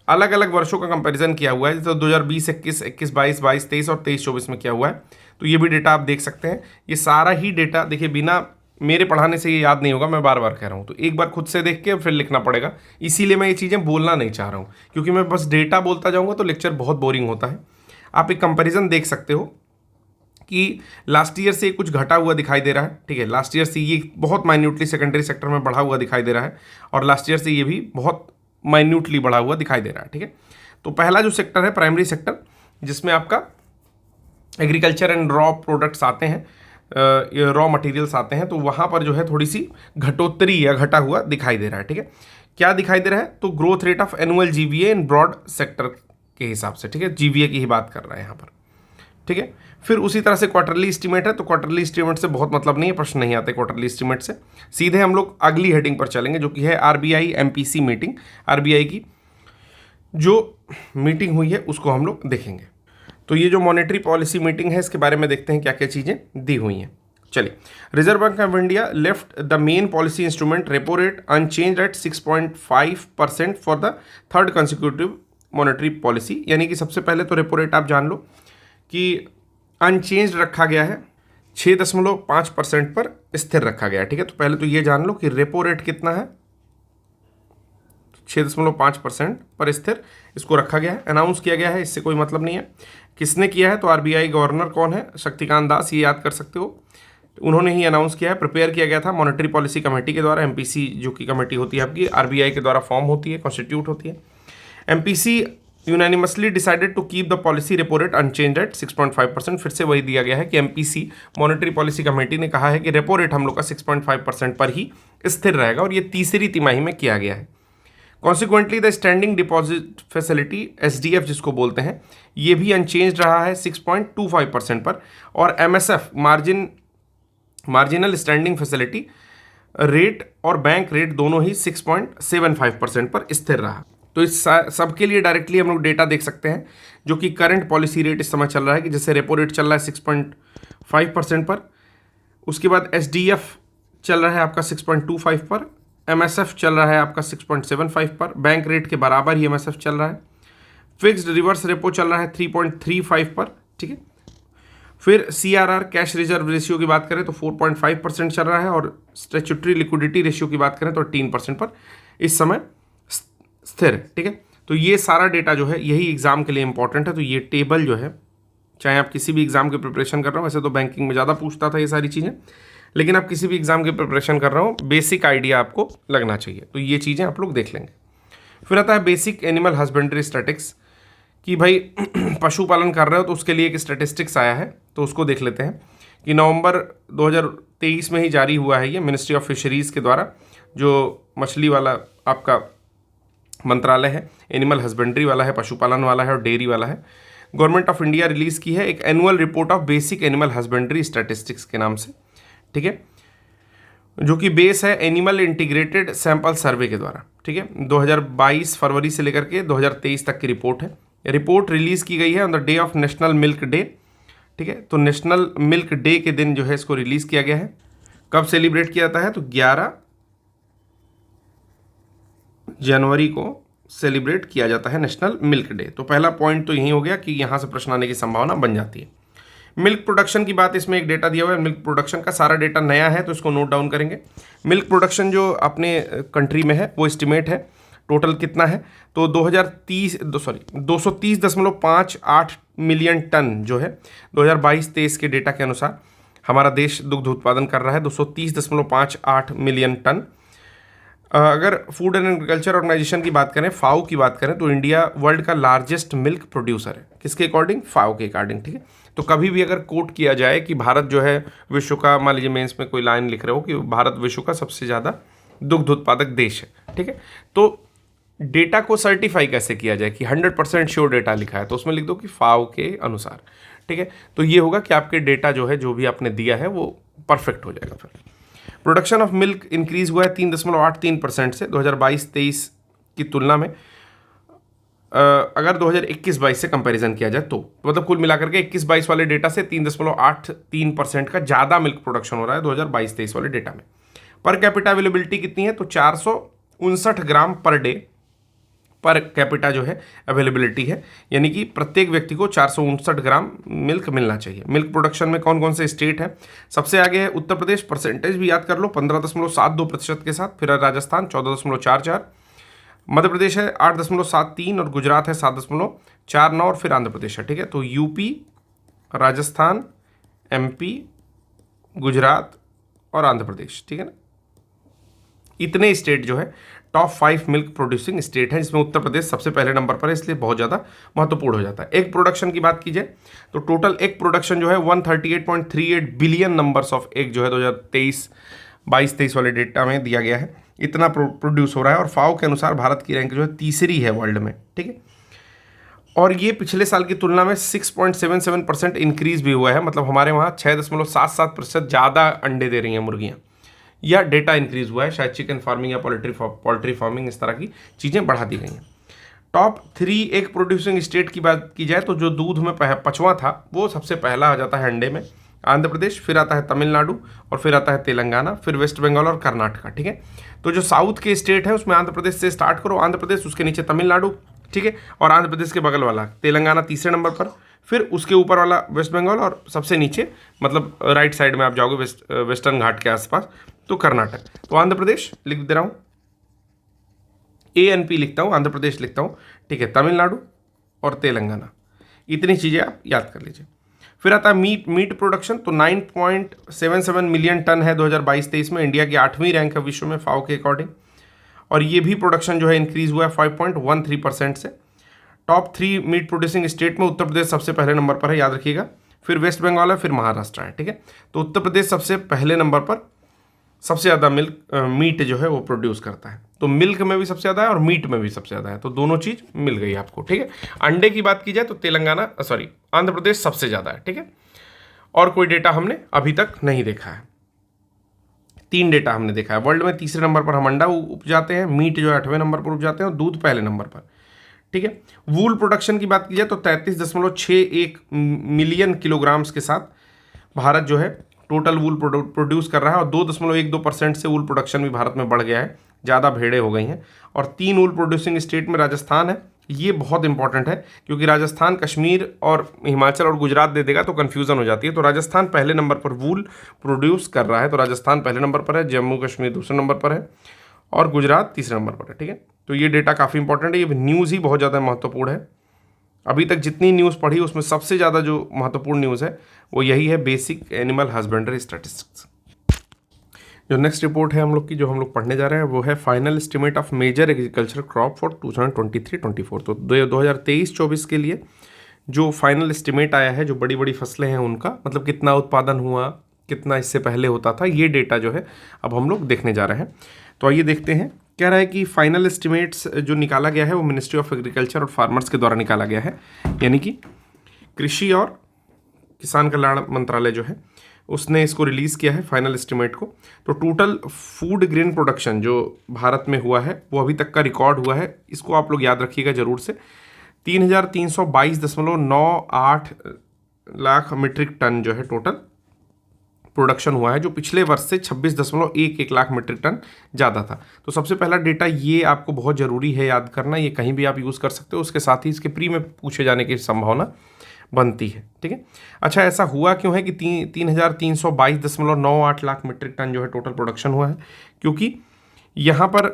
अलग अलग वर्षों का कंपैरिजन किया हुआ है, जैसे 2020-21, 21-22, 22-23 और 23-24 में किया हुआ है। तो ये भी डेटा आप देख सकते हैं। ये सारा ही डेटा देखिए, बिना मेरे पढ़ाने से ये याद नहीं होगा, मैं बार बार कह रहा हूँ, तो एक बार खुद से देख के फिर लिखना पड़ेगा। इसीलिए मैं ये चीज़ें बोलना नहीं चाह रहा हूँ, क्योंकि मैं बस डेटा बोलता जाऊँगा तो लेक्चर बहुत बोरिंग होता है। आप एक कंपेरिजन देख सकते हो कि लास्ट ईयर से कुछ घटा हुआ दिखाई दे रहा है। ठीक है, लास्ट ईयर से ये बहुत माइन्यूटली सेकेंडरी सेक्टर में बढ़ा हुआ दिखाई दे रहा है, और लास्ट ईयर से ये भी बहुत माइन्यूटली बढ़ा हुआ दिखाई दे रहा है। ठीक है, तो पहला जो सेक्टर है प्राइमरी सेक्टर, जिसमें आपका एग्रीकल्चर एंड रॉ प्रोडक्ट्स आते हैं, रॉ मटेरियल्स आते हैं, तो वहाँ पर जो है थोड़ी सी घटोत्तरी या घटा हुआ दिखाई दे रहा है। ठीक है, क्या दिखाई दे रहा है, तो growth rate of annual GVA in broad sector के हिसाब से। ठीक है, जीवीए की ही बात कर रहा है यहाँ पर। ठीक है, फिर उसी तरह से क्वार्टरली एस्टीमेट है, तो क्वार्टरली एस्टीमेट से बहुत मतलब नहीं है, प्रश्न नहीं आते क्वार्टरली एस्टीमेट से। सीधे हम लोग अगली हेडिंग पर चलेंगे, जो कि है आरबीआई एमपीसी मीटिंग। आरबीआई की जो मीटिंग हुई है उसको हम लोग देखेंगे। तो ये जो मॉनेटरी पॉलिसी मीटिंग है, इसके बारे में देखते हैं क्या क्या चीज़ें दी हुई हैं। चलिए, Reserve Bank of India left the main policy instrument repo rate unchanged at 6.5% for the third consecutive monetary policy. यानी कि सबसे पहले तो रेपो रेट आप जान लो कि अनचेंज रखा गया है, 6.5% पर स्थिर रखा गया है। ठीक है, तो पहले तो ये जान लो कि रेपो रेट कितना है, 6.5% पर स्थिर इसको रखा गया है, अनाउंस किया गया है। इससे कोई मतलब नहीं है किसने किया है, तो आरबीआई गवर्नर कौन है, शक्तिकांत दास, ये याद कर सकते हो, उन्होंने ही अनाउंस किया है। प्रिपेयर किया गया था मॉनेटरी पॉलिसी कमेटी के द्वारा, एमपीसी जो कि कमेटी होती है आपकी आरबीआई के द्वारा फॉर्म होती है, कॉन्स्टिट्यूट होती है। MPC unanimously decided to keep the policy repo rate unchanged at 6.5%। फिर से वही दिया गया है कि एमपीसी मॉनेटरी पॉलिसी कमेटी ने कहा है कि रेपो रेट हम लोग का 6.5% पर ही स्थिर रहेगा, और ये तीसरी तिमाही में किया गया है। Consequently the standing deposit facility SDF जिसको बोलते हैं, ये भी अनचेंज रहा है 6.25% पर, और MSF marginal standing facility rate और बैंक रेट दोनों ही 6.75% पर स्थिर रहा। तो इस सब के लिए डायरेक्टली हम लोग डेटा देख सकते हैं, जो कि करंट पॉलिसी रेट इस समय चल रहा है, कि जैसे रेपो रेट चल रहा है 6.5% पर, उसके बाद एसडीएफ चल रहा है आपका 6.25 पर, एमएसएफ चल रहा है आपका 6.75 पर, बैंक रेट के बराबर ही एमएसएफ चल रहा है। फिक्स्ड रिवर्स रेपो चल रहा है 3.35 पर, ठीक है। फिर CRR कैश रिजर्व रेशियो की बात करें तो 4.5% चल रहा है, और स्टैट्यूटरी लिक्विडिटी रेशियो की बात करें तो 18% पर इस समय स्थिर है, ठीक है। तो ये सारा डेटा जो है यही एग्जाम के लिए इंपॉर्टेंट है। तो ये टेबल जो है, चाहे आप किसी भी एग्जाम की प्रिपरेशन कर रहे हो, वैसे तो बैंकिंग में ज़्यादा पूछता था ये सारी चीज़ें, लेकिन आप किसी भी एग्जाम की प्रिपरेशन कर रहे हो, बेसिक आइडिया आपको लगना चाहिए। तो ये चीज़ें आप लोग देख लेंगे। फिर आता है बेसिक एनिमल हस्बेंड्री स्टैटिक्स, कि भाई पशुपालन कर रहे हो तो उसके लिए एक स्टैटिस्टिक्स आया है, तो उसको देख लेते हैं कि नवंबर 2023 में ही जारी हुआ है ये मिनिस्ट्री ऑफ फिशरीज़ के द्वारा, जो मछली वाला आपका मंत्रालय है, एनिमल हस्बेंड्री वाला है, पशुपालन वाला है और डेयरी वाला है। गवर्नमेंट ऑफ इंडिया रिलीज़ की है एक annual report of basic animal husbandry statistics के नाम से, ठीक है, जो कि बेस है एनिमल इंटीग्रेटेड सैंपल सर्वे के द्वारा, ठीक है। 2022 फरवरी से लेकर के 2023 तक की रिपोर्ट है। रिपोर्ट रिलीज़ की गई है on the day of national milk day, ठीक है। तो नेशनल मिल्क डे के दिन जो है इसको रिलीज़ किया गया है। कब सेलिब्रेट किया जाता है? तो 11 जनवरी को सेलिब्रेट किया जाता है नेशनल मिल्क डे। तो पहला पॉइंट तो यही हो गया कि यहाँ से प्रश्न आने की संभावना बन जाती है। मिल्क प्रोडक्शन की बात, इसमें एक डेटा दिया हुआ है, मिल्क प्रोडक्शन का सारा डेटा नया है तो इसको नोट डाउन करेंगे। मिल्क प्रोडक्शन जो अपने कंट्री में है वो एस्टिमेट है टोटल कितना है, तो 230.58 मिलियन टन जो है 2022-23 के डेटा के अनुसार हमारा देश दुग्ध उत्पादन कर रहा है 230.58 मिलियन टन। अगर फूड एंड एग्रीकल्चर ऑर्गेनाइजेशन की बात करें, फाओ की बात करें, तो इंडिया वर्ल्ड का लार्जेस्ट मिल्क प्रोड्यूसर है। किसके अकॉर्डिंग? फाओ के अकॉर्डिंग, ठीक है। तो कभी भी अगर कोट किया जाए कि भारत जो है विश्व का, मान लीजिए मेंस में कोई लाइन लिख रहे हो कि भारत विश्व का सबसे ज़्यादा दुग्ध उत्पादक देश है, ठीक है, तो डेटा को सर्टिफाई कैसे किया जाए कि 100% श्योर डेटा लिखा है, तो उसमें लिख दो कि फाओ के अनुसार, ठीक है। तो ये होगा कि आपके डेटा जो है, जो भी आपने दिया है वो परफेक्ट हो जाएगा। फिर प्रोडक्शन ऑफ मिल्क इंक्रीज हुआ है 3.83% से 2022-23 की तुलना में। अगर 2021-22 से कंपैरिजन किया जाए तो मतलब कुल मिलाकर के 21-22 वाले डेटा से 3.83% का ज़्यादा मिल्क प्रोडक्शन हो रहा है 2022-23 वाले डेटा में। पर कैपिटा अवेलेबिलिटी कितनी है? तो 459 ग्राम पर डे पर कैपिटा जो है अवेलेबिलिटी है, यानी कि प्रत्येक व्यक्ति को 459 ग्राम मिल्क मिलना चाहिए। मिल्क प्रोडक्शन में कौन कौन से स्टेट है? सबसे आगे है उत्तर प्रदेश, परसेंटेज भी याद कर लो 15.72% के साथ, फिर राजस्थान 14.44, मध्य प्रदेश है 8.73 और गुजरात है 7.49 और फिर आंध्र प्रदेश है, ठीक है। तो यूपी, राजस्थान, MP, गुजरात और आंध्र प्रदेश, ठीक है ना, इतने स्टेट जो है टॉप 5 मिल्क प्रोड्यूसिंग स्टेट हैं, जिसमें उत्तर प्रदेश सबसे पहले नंबर पर है, इसलिए बहुत ज़्यादा महत्वपूर्ण हो जाता है। एग प्रोडक्शन की बात की जाए तो टोटल एग प्रोडक्शन जो है 138.38 बिलियन नंबर्स ऑफ एग जो है 2022-23 वाले डेटा में दिया गया है, इतना प्रोड्यूस हो रहा है। और फाओ के अनुसार भारत की रैंक जो है तीसरी है वर्ल्ड में, ठीक है। और ये पिछले साल की तुलना में 6.77% इंक्रीज भी हुआ है, मतलब हमारे वहाँ 6.77% ज़्यादा अंडे दे रही हैं मुर्गियाँ, या डेटा इंक्रीज हुआ है, शायद चिकन फार्मिंग या पोल्ट्री फार्मिंग इस तरह की चीज़ें बढ़ा दी गई हैं। टॉप 3 एग प्रोड्यूसिंग स्टेट की बात की जाए तो जो दूध में 5वां था वो सबसे पहला आ जाता है अंडे में आंध्र प्रदेश, फिर आता है तमिलनाडु और फिर आता है तेलंगाना, फिर वेस्ट बंगाल और कर्नाटका, ठीक है। तो जो साउथ के स्टेट है उसमें आंध्र प्रदेश से स्टार्ट करो, आंध्र प्रदेश, उसके नीचे तमिलनाडु, ठीक है, और आंध्र प्रदेश के बगल वाला तेलंगाना तीसरे नंबर पर, फिर उसके ऊपर वाला वेस्ट बंगाल और सबसे नीचे मतलब राइट साइड में आप जाओगे वेस्टर्न घाट के आसपास तो कर्नाटक। तो आंध्र प्रदेश लिख दे रहा हूँ, ANP लिखता हूँ, आंध्र प्रदेश लिखता हूँ, ठीक है, तमिलनाडु और तेलंगाना, इतनी चीज़ें आप याद कर लीजिए। फिर आता है मीट प्रोडक्शन, तो 9.77 मिलियन टन है 2022-23 में, इंडिया की 8वीं रैंक है विश्व में फाओ के अकॉर्डिंग, और ये भी प्रोडक्शन जो है इंक्रीज हुआ है 5.13% से। टॉप 3 मीट प्रोड्यूसिंग स्टेट में उत्तर प्रदेश सबसे पहले नंबर पर है, याद रखिएगा, फिर वेस्ट बंगाल है, फिर महाराष्ट्र है, ठीक है। तो उत्तर प्रदेश सबसे पहले नंबर पर सबसे ज़्यादा मीट जो है वो प्रोड्यूस करता है, तो मिल्क में भी सबसे ज़्यादा है और मीट में भी सबसे ज़्यादा है, तो दोनों चीज़ मिल गई आपको, ठीक है। अंडे की बात की जाए तो आंध्र प्रदेश सबसे ज़्यादा है, ठीक है, और कोई डेटा हमने अभी तक नहीं देखा है। 3 डेटा हमने देखा है। वर्ल्ड में तीसरे नंबर पर हम अंडा उपजाते हैं, मीट जो है 8वें नंबर पर उपजाते हैं और दूध पहले नंबर पर, ठीक है। वूल प्रोडक्शन की बात की जाए तो 33.61 मिलियन किलोग्राम्स के साथ भारत जो है टोटल वूल प्रोड्यूस कर रहा है, और 2.12% से वूल प्रोडक्शन भी भारत में बढ़ गया है, ज़्यादा भेड़ें हो गई हैं। और 3 वूल प्रोड्यूसिंग स्टेट में राजस्थान है, ये बहुत इंपॉर्टेंट है, क्योंकि राजस्थान, कश्मीर और हिमाचल और गुजरात दे देगा तो कन्फ्यूज़न हो जाती है। तो राजस्थान पहले नंबर पर वूल प्रोड्यूस कर रहा है, तो राजस्थान पहले नंबर पर है, जम्मू कश्मीर दूसरे नंबर पर है और गुजरात तीसरे नंबर पर है। ठीक है, तो ये डेटा काफ़ी इंपॉर्टेंट है। ये न्यूज़ ही बहुत ज़्यादा महत्वपूर्ण है। अभी तक जितनी न्यूज़ पढ़ी उसमें सबसे ज़्यादा जो महत्वपूर्ण न्यूज़ है वो यही है, बेसिक एनिमल हस्बेंड्री स्टैटिस्टिक्स। जो नेक्स्ट रिपोर्ट है हम लोग की, जो हम लोग पढ़ने जा रहे हैं, वो है final estimate of major agriculture crop for 2023-24। तो 2023-24 के लिए जो फाइनल एस्टिमेट आया है, जो बड़ी बड़ी फसलें हैं उनका, मतलब कितना उत्पादन हुआ, कितना इससे पहले होता था, ये डेटा जो है अब हम लोग देखने जा रहे हैं। तो आइए देखते हैं। कह रहा है कि फाइनल एस्टिमेट्स जो निकाला गया है वो मिनिस्ट्री ऑफ एग्रीकल्चर और फार्मर्स के द्वारा निकाला गया है, यानी कि कृषि और किसान कल्याण मंत्रालय जो है उसने इसको रिलीज़ किया है फाइनल एस्टिमेट को। तो टोटल फूड ग्रेन प्रोडक्शन जो भारत में हुआ है वो अभी तक का रिकॉर्ड हुआ है, इसको आप लोग याद रखिएगा ज़रूर से। 3,322.98 लाख मीट्रिक टन जो है टोटल प्रोडक्शन हुआ है, जो पिछले वर्ष से 26.11 लाख मीट्रिक टन ज़्यादा था। तो सबसे पहला डेटा ये आपको बहुत ज़रूरी है याद करना, ये कहीं भी आप यूज़ कर सकते हो, उसके साथ ही इसके प्री में पूछे जाने की संभावना बनती है। ठीक है, अच्छा ऐसा हुआ क्यों है कि 3,322.98 लाख मीट्रिक टन जो है टोटल प्रोडक्शन हुआ है? क्योंकि यहाँ पर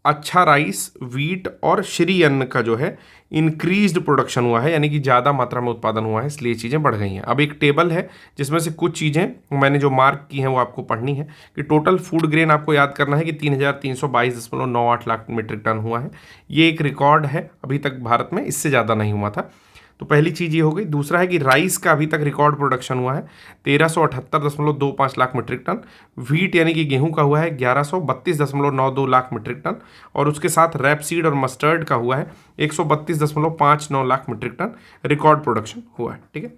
अच्छा राइस, वीट और श्री अन्न का जो है इंक्रीज्ड प्रोडक्शन हुआ है, यानी कि ज़्यादा मात्रा में उत्पादन हुआ है, इसलिए चीज़ें बढ़ गई हैं। अब एक टेबल है जिसमें से कुछ चीज़ें मैंने जो मार्क की हैं वो आपको पढ़नी है कि टोटल फूड ग्रेन आपको याद करना है कि 3,322.98 लाख मीट्रिक टन हुआ है। ये एक रिकॉर्ड है, अभी तक भारत में इससे ज़्यादा नहीं हुआ था। तो पहली चीज़ ये हो गई। दूसरा है कि राइस का अभी तक रिकॉर्ड प्रोडक्शन हुआ है 1378.25 लाख मीट्रिक टन। वीट यानी कि गेहूं का हुआ है 1132.92 लाख मीट्रिक टन, और उसके साथ रैपसीड और मस्टर्ड का हुआ है 132.59 lakh metric tonne record production हुआ है। ठीक है,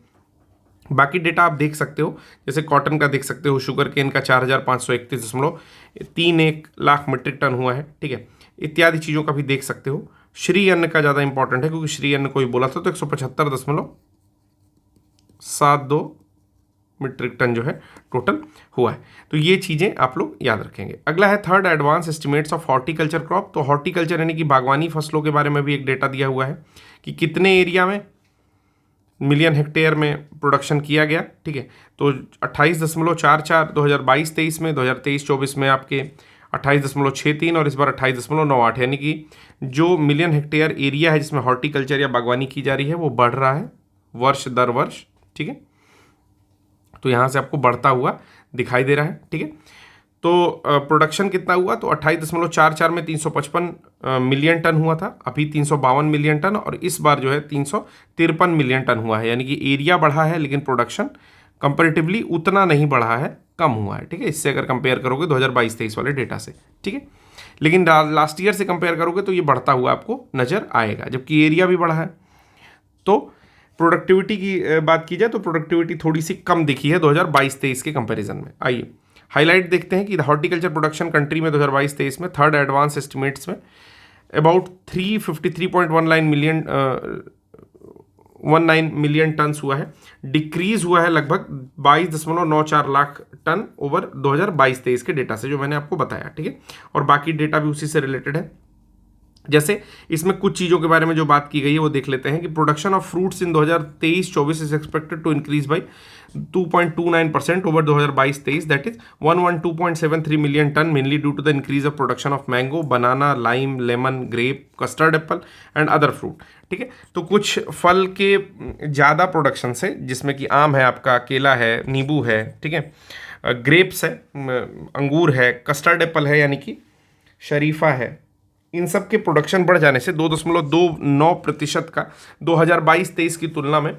बाकी डेटा आप देख सकते हो, जैसे कॉटन का देख सकते हो, शुगर केन का 4,531.31 लाख मीट्रिक टन हुआ है। ठीक है, इत्यादि चीज़ों का भी देख सकते हो। श्री अन्न का ज़्यादा इंपॉर्टेंट है, क्योंकि श्री अन्न को ही बोला था, तो 175.72 मीट्रिक टन जो है टोटल हुआ है। तो ये चीज़ें आप लोग याद रखेंगे। अगला है third advance estimates of horticulture crop. तो हॉर्टिकल्चर यानी कि बागवानी फसलों के बारे में भी एक डेटा दिया हुआ है कि कितने एरिया में मिलियन हेक्टेयर में प्रोडक्शन किया गया। ठीक है, तो 28.44 2022-23 में, 2023-24 में आपके 28.63 और इस बार 28.98, यानी कि जो मिलियन हेक्टेयर एरिया है जिसमें हॉर्टिकल्चर या बागवानी की जा रही है वो बढ़ रहा है वर्ष दर वर्ष। ठीक है, तो यहाँ से आपको बढ़ता हुआ दिखाई दे रहा है। ठीक है, तो प्रोडक्शन कितना हुआ? तो 28.44 में 355 मिलियन टन हुआ था, अभी 352 मिलियन टन, और इस बार जो है 353 मिलियन टन हुआ है, यानी कि एरिया बढ़ा है लेकिन प्रोडक्शन कंपैरेटिवली उतना नहीं बढ़ा है, कम हुआ है। ठीक है, इससे अगर कंपेयर करोगे 2022-23 वाले डेटा से। ठीक है, लेकिन लास्ट ईयर से कंपेयर करोगे तो ये बढ़ता हुआ आपको नज़र आएगा, जबकि एरिया भी बढ़ा है। तो प्रोडक्टिविटी की बात की जाए तो प्रोडक्टिविटी थोड़ी सी कम दिखी है 2022-23 के कंपैरिजन में। आइए हाईलाइट देखते हैं कि हॉर्टिकल्चर प्रोडक्शन कंट्री में 2022-23 में थर्ड एडवांस एस्टिमेट्स में अबाउट 353.19 मिलियन टन्स हुआ है, डिक्रीज हुआ है लगभग 22.94 लाख टन ओवर 2022-23 के डेटा से, जो मैंने आपको बताया। ठीक है, और बाकी डेटा भी उसी से रिलेटेड है। जैसे इसमें कुछ चीज़ों के बारे में जो बात की गई है वो देख लेते हैं कि production of fruits in 2023-24 is expected to increase by 2.29% over 2022-23, that is 112.73 million tonne, mainly due to the increase of production of mango, banana, lime, lemon, grape, custard apple and other fruit. ठीक है, तो कुछ फल के ज़्यादा production से, जिसमें कि आम है आपका, केला है, नींबू है, ठीक है, ग्रेप्स है, अंगूर है, कस्टर्ड एप्पल है यानी कि शरीफा है, इन सब के प्रोडक्शन बढ़ जाने से 2.29% का 2022-23 की तुलना में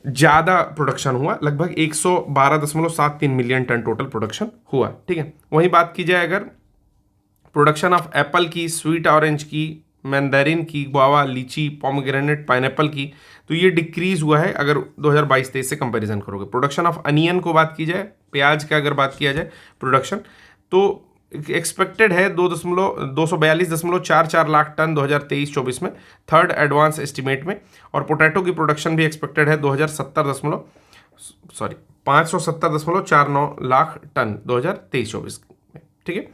ज़्यादा प्रोडक्शन हुआ, लगभग 112.73 मिलियन टन टोटल प्रोडक्शन हुआ। ठीक है, वहीं बात की जाए अगर प्रोडक्शन ऑफ एप्पल की, स्वीट ऑरेंज की, मैंडेरिन की, गुआवा, लीची, पोमेग्रेनेट, पाइनएप्पल की, तो ये डिक्रीज हुआ है अगर 2022-23 से कंपैरिजन करोगे। प्रोडक्शन ऑफ अनियन को बात की जाए, प्याज का अगर बात किया जाए प्रोडक्शन, तो एक्सपेक्टेड है 242.44 लाख टन 2023-24 में थर्ड एडवांस एस्टिमेट में, और पोटैटो की प्रोडक्शन भी एक्सपेक्टेड है 570.49 लाख टन 2023-24 में। ठीक है,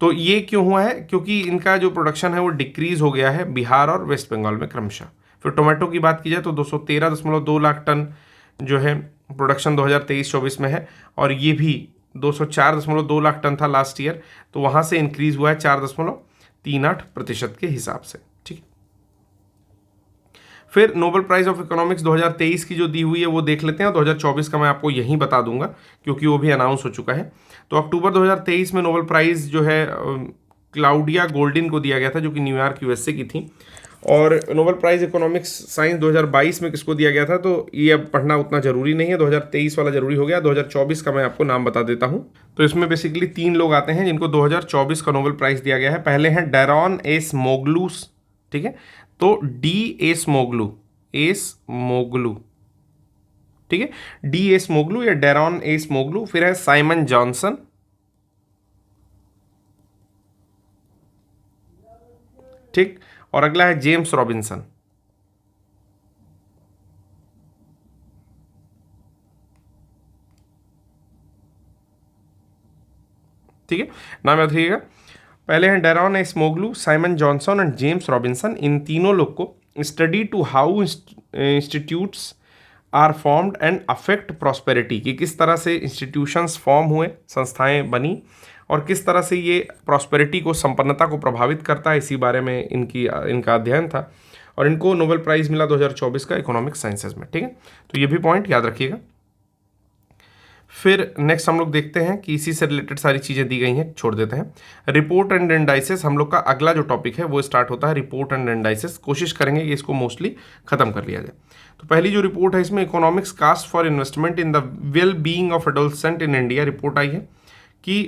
तो ये क्यों हुआ है? क्योंकि इनका जो प्रोडक्शन है वो डिक्रीज हो गया है बिहार और वेस्ट बंगाल में क्रमशः। फिर टोमेटो की बात की जाए तो 213.2 लाख टन जो है प्रोडक्शन 2023-24 में है, और ये भी 204.2 लाख टन था लास्ट ईयर, तो वहाँ से इंक्रीज हुआ है 4.38% के हिसाब से। ठीक। फिर नोबेल प्राइज ऑफ इकोनॉमिक्स 2023 की जो दी हुई है वो देख लेते हैं, 2024 का मैं आपको यहीं बता दूंगा क्योंकि वो भी अनाउंस हो चुका है। तो अक्टूबर 2023 में नोबेल प्राइज जो है क्लाउडिया गोल्डिन को दिया गया था, जो कि न्यूयॉर्क यूएसए की थी। और नोबेल प्राइज इकोनॉमिक्स साइंस 2022 में किसको दिया गया था, तो ये अब पढ़ना उतना जरूरी नहीं है, 2023 वाला जरूरी हो गया। 2024 का मैं आपको नाम बता देता हूं। तो इसमें बेसिकली 3 लोग आते हैं जिनको 2024 का नोबेल प्राइज दिया गया है। पहले हैं डैरॉन एसमोग्लू, ठीक है, तो डी एसमोग्लू, ठीक है, डी एसमोग्लू या डैरॉन एसमोग्लू। फिर है साइमन जॉनसन, ठीक, और अगला है जेम्स रॉबिन्सन। ठीक है, नाम याद रखिएगा। पहले हैं Daron Acemoglu, Simon Johnson and James Robinson. इन तीनों लोग को study to how institutes are formed and affect prosperity, कि किस तरह से इंस्टीट्यूशंस फॉर्म हुए, संस्थाएं बनी, और किस तरह से ये प्रॉस्पेरिटी को, संपन्नता को प्रभावित करता है, इसी बारे में इनका अध्ययन था। और इनको नोबेल प्राइज मिला 2024 का इकोनॉमिक साइंसेज में। ठीक है, तो ये भी पॉइंट याद रखिएगा। फिर नेक्स्ट हम लोग देखते हैं कि इसी से रिलेटेड सारी चीज़ें दी गई हैं, छोड़ देते हैं। रिपोर्ट एंड इंडाइसेस हम लोग का अगला जो टॉपिक है वो स्टार्ट होता है, रिपोर्ट एंड इंडाइसेस। कोशिश करेंगे कि इसको मोस्टली खत्म कर लिया जाए। तो पहली जो रिपोर्ट है इसमें economics cast for investment in the well being of adolescent in India report आई है कि,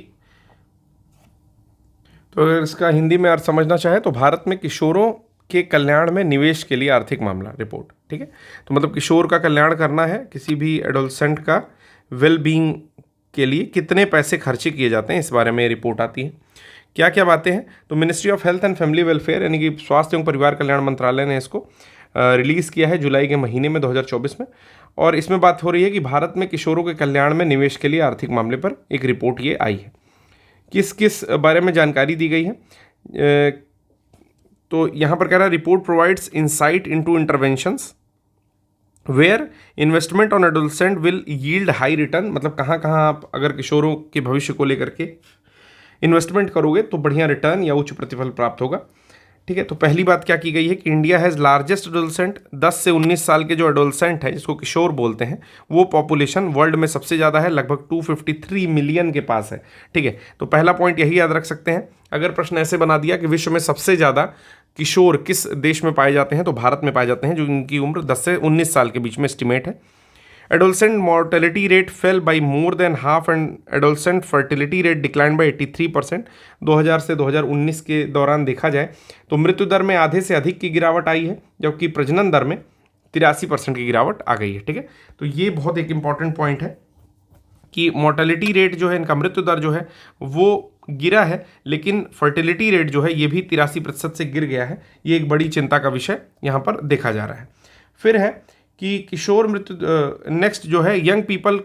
तो अगर इसका हिंदी में अर्थ समझना चाहे तो भारत में किशोरों के कल्याण में निवेश के लिए आर्थिक मामला रिपोर्ट। ठीक है, तो मतलब किशोर का कल्याण करना है, किसी भी एडोलसेंट का वेल बीइंग के लिए कितने पैसे खर्चे किए जाते हैं, इस बारे में रिपोर्ट आती है। क्या क्या बातें हैं, तो ministry of health and family welfare यानी कि स्वास्थ्य एवं परिवार कल्याण मंत्रालय ने इसको रिलीज़ किया है जुलाई के महीने में 2024 में। और इसमें बात हो रही है कि भारत में किशोरों के कल्याण में निवेश के लिए आर्थिक मामले पर एक रिपोर्ट ये आई है। किस किस बारे में जानकारी दी गई है, तो यहाँ पर कह रहा है report provides insight into interventions where investment on adolescent will yield high return, मतलब कहाँ कहाँ आप अगर किशोरों के भविष्य को लेकर के इन्वेस्टमेंट करोगे तो बढ़िया रिटर्न या उच्च प्रतिफल प्राप्त होगा। ठीक है, तो पहली बात क्या की गई है कि इंडिया हैज़ लार्जेस्ट एडोलसेंट, 10 से 19 साल के जो एडोलसेंट है जिसको किशोर बोलते हैं, वो पॉपुलेशन वर्ल्ड में सबसे ज़्यादा है, लगभग 253 मिलियन के पास है। ठीक है, तो पहला पॉइंट यही याद रख सकते हैं। अगर प्रश्न ऐसे बना दिया कि विश्व में सबसे ज़्यादा किशोर किस देश में पाए जाते हैं, तो भारत में पाए जाते हैं, जो इनकी उम्र 10 से 19 साल के बीच में एस्टिमेट है। Adolescent mortality rate fail by more than half and adolescent fertility rate decline by 83%। 2000 से 2019 के दौरान देखा जाए तो मृत्यु दर में आधे से अधिक की गिरावट आई है, जबकि प्रजनन दर में 83% की गिरावट आ गई है। ठीक है, तो ये बहुत एक इंपॉर्टेंट पॉइंट है कि मोर्टेलिटी रेट जो है, इनका मृत्यु दर जो है वो गिरा है, लेकिन फर्टिलिटी रेट जो है ये भी 83% से गिर गया है। ये एक बड़ी चिंता का विषय यहाँ पर देखा जा रहा है। फिर है कि किशोर मृत्यु, नेक्स्ट जो है young people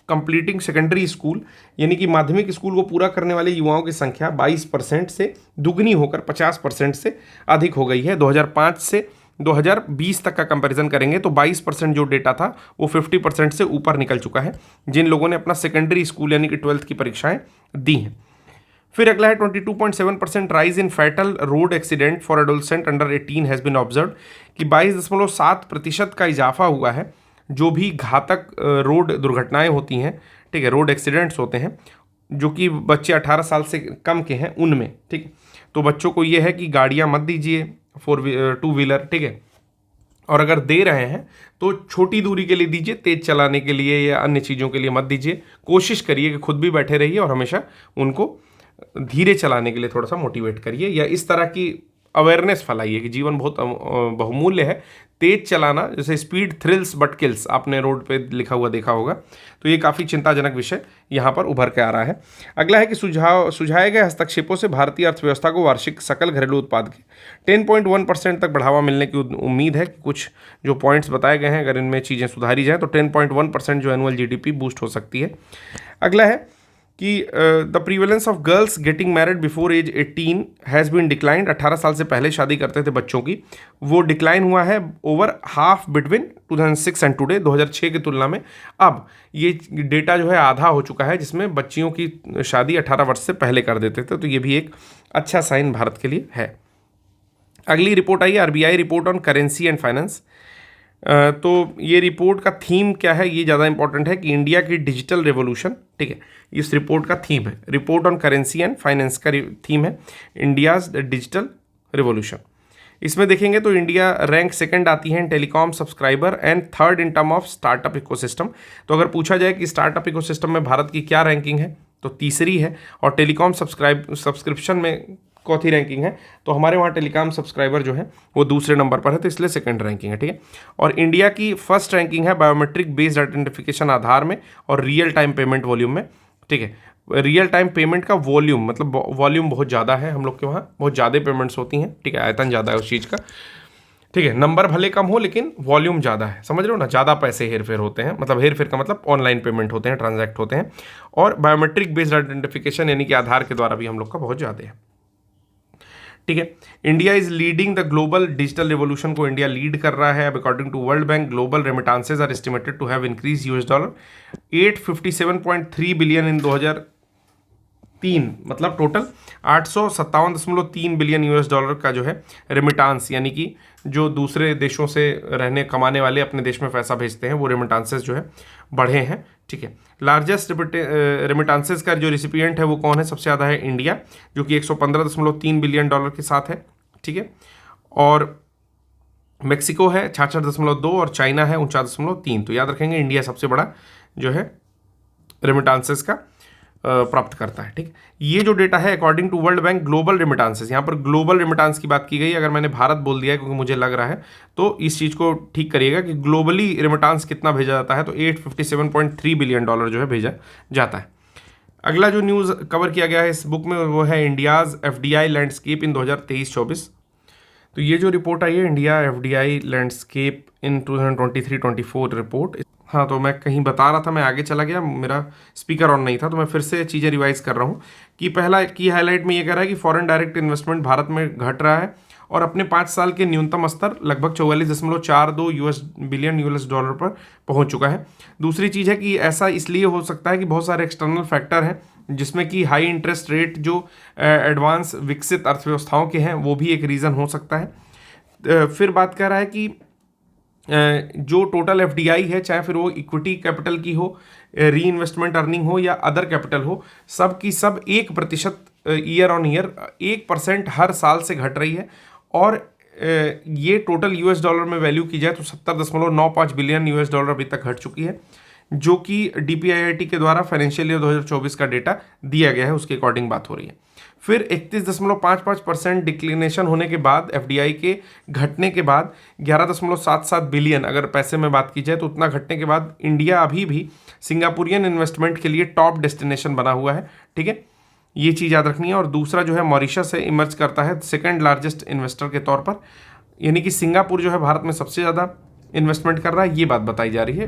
completing secondary school, यानी कि माध्यमिक स्कूल को पूरा करने वाले युवाओं की संख्या 22% से दुगनी होकर 50% से अधिक हो गई है। 2005 से 2020 तक का कंपैरिजन करेंगे तो 22% जो डेटा था वो 50% से ऊपर निकल चुका है जिन लोगों ने अपना सेकेंडरी स्कूल यानी कि 12th की परीक्षाएं दी हैं। फिर अगला है 22.7% rise in fatal road accident for adolescent under 18 has been observe, कि 22.7% का इजाफा हुआ है जो भी घातक रोड दुर्घटनाएं होती हैं, ठीक है, रोड एक्सीडेंट्स होते हैं जो कि बच्चे 18 साल से कम के हैं उनमें। ठीक, तो बच्चों को ये है कि गाड़ियाँ मत दीजिए, 2 व्हीलर, ठीक है, और अगर दे रहे हैं तो छोटी दूरी के लिए दीजिए, तेज़ चलाने के लिए या अन्य चीज़ों के लिए मत दीजिए। कोशिश करिए कि खुद भी बैठे रहिए और हमेशा उनको धीरे चलाने के लिए थोड़ा सा मोटिवेट करिए, या इस तरह की अवेयरनेस फैलाइए कि जीवन बहुत बहुमूल्य है, तेज चलाना, जैसे स्पीड थ्रिल्स बट किल्स आपने रोड पे लिखा हुआ देखा होगा, तो ये काफ़ी चिंताजनक विषय यहाँ पर उभर के आ रहा है। अगला है कि सुझाए गए हस्तक्षेपों से भारतीय अर्थव्यवस्था को वार्षिक सकल घरेलू उत्पाद के 10.1% तक बढ़ावा मिलने की उम्मीद है। कि कुछ जो पॉइंट्स बताए गए हैं अगर इनमें चीज़ें सुधारी जाएँ तो 10.1% जो एनुअल GDP बूस्ट हो सकती है। अगला है कि the prevalence of girls getting married before age 18 has been declined. 18 साल से पहले शादी करते थे बच्चों की, वो डिक्लाइन हुआ है over half between 2006 and today, 2006 की तुलना में अब ये डेटा जो है आधा हो चुका है, जिसमें बच्चियों की शादी 18 वर्ष से पहले कर देते थे। तो ये भी एक अच्छा साइन भारत के लिए है। अगली रिपोर्ट आई है RBI report on currency and finance. तो ये रिपोर्ट का थीम क्या है, ये ज़्यादा इंपॉर्टेंट है कि इंडिया की डिजिटल रेवोल्यूशन, ठीक है, इस रिपोर्ट का थीम है। Report on currency and finance का थीम है इंडियाज डिजिटल रेवोल्यूशन। इसमें देखेंगे तो इंडिया रैंक सेकंड आती है in telecom subscriber and third in term of startup ecosystem. तो अगर पूछा जाए कि स्टार्टअप इकोसिस्टम में भारत की क्या रैंकिंग है, तो तीसरी है, और टेलीकॉम सब्सक्रिप्शन में चौथी रैंकिंग है, तो हमारे वहाँ टेलीकॉम सब्सक्राइबर जो है वो दूसरे नंबर पर है, तो इसलिए सेकंड रैंकिंग है, ठीक है। और इंडिया की फर्स्ट रैंकिंग है बायोमेट्रिक बेस्ड आइडेंटिफिकेशन आधार में और रियल टाइम पेमेंट वॉल्यूम में, ठीक है। रियल टाइम पेमेंट का वॉल्यूम मतलब वॉल्यूम बहुत ज़्यादा है, हम लोग के वहाँ बहुत ज़्यादा पेमेंट्स होती हैं, ठीक है, आयतन ज़्यादा है उस चीज़ का, ठीक है। नंबर भले कम हो लेकिन वॉल्यूम ज़्यादा है, समझ रहे हो ना, ज़्यादा पैसे हेर फेर होते हैं, मतलब हेर फेर का मतलब ऑनलाइन पेमेंट होते हैं, ट्रांजैक्ट होते हैं। और बायोमेट्रिक बेस्ड आइडेंटिफिकेशन यानी कि आधार के द्वारा भी हम लोग का बहुत ज़्यादा है, ठीक है। India is leading the global digital revolution को इंडिया लीड कर रहा है। अब according to World Bank global remittances are estimated to have increase $857.3 billion in 2003, मतलब टोटल 857.3 बिलियन $, का जो है रेमिटांस, यानी कि जो दूसरे देशों से रहने कमाने वाले अपने देश में पैसा भेजते हैं वो रेमिटांसेस जो है बढ़े हैं, ठीक है। लार्जेस्ट रेमिटांसेस का जो रिसिपिएंट है वो कौन है, सबसे ज़्यादा है इंडिया, जो कि $115.3 बिलियन के साथ है, ठीक है। और मेक्सिको है 66.2 और चाइना है 49.3। तो याद रखेंगे इंडिया सबसे बड़ा जो है रेमिटांसेस का प्राप्त करता है, ठीक। ये जो डेटा है according to World Bank global remittances, यहाँ पर ग्लोबल रेमिटांस की बात की गई। अगर मैंने भारत बोल दिया है क्योंकि मुझे लग रहा है, तो इस चीज़ को ठीक करिएगा कि ग्लोबली रेमिटांस कितना भेजा जाता है, तो $857.3 बिलियन जो है भेजा जाता है। अगला जो न्यूज़ कवर किया गया है इस बुक में वो है इंडियाज़ FDI लैंडस्केप इन 2023-24। तो ये जो रिपोर्ट आई है इंडिया FDI लैंडस्केप इन 2023-24 रिपोर्ट। हाँ, तो मैं कहीं बता रहा था, मैं आगे चला गया, मेरा स्पीकर ऑन नहीं था, तो मैं फिर से चीज़ें रिवाइज कर रहा हूँ कि पहला की हाईलाइट में ये कह रहा है कि फॉरेन डायरेक्ट इन्वेस्टमेंट भारत में घट रहा है और अपने 5 साल के न्यूनतम स्तर लगभग 44.42 बिलियन पर पहुँच चुका है। दूसरी चीज़ है कि ऐसा इसलिए हो सकता है कि बहुत सारे एक्सटर्नल फैक्टर हैं, जिसमें कि हाई इंटरेस्ट रेट जो एडवांस विकसित अर्थव्यवस्थाओं के हैं वो भी एक रीज़न हो सकता है। फिर बात कर रहा है कि जो टोटल FDI है, चाहे फिर वो इक्विटी कैपिटल की हो, री इन्वेस्टमेंट अर्निंग हो या अदर कैपिटल हो, सब की सब 1% ईयर ऑन ईयर 1% हर साल से घट रही है। और ये टोटल $, में वैल्यू की जाए तो 70.95 बिलियन $, अभी तक घट चुकी है, जो कि DPIIT के द्वारा फाइनेंशियल ईयर 2024 का डेटा दिया गया है, उसके अकॉर्डिंग बात हो रही है। फिर 31.55% डिक्लिनेशन होने के बाद FDI के घटने के बाद 11.77 बिलियन, अगर पैसे में बात की जाए तो उतना घटने के बाद इंडिया अभी भी सिंगापुरियन इन्वेस्टमेंट के लिए टॉप डेस्टिनेशन बना हुआ है, ठीक है, ये चीज़ याद रखनी है। और दूसरा जो है मॉरिशस से इमर्ज करता है सेकंड लार्जेस्ट इन्वेस्टर के तौर पर, यानी कि सिंगापुर जो है भारत में सबसे ज़्यादा इन्वेस्टमेंट कर रहा है, ये बात बताई जा रही है,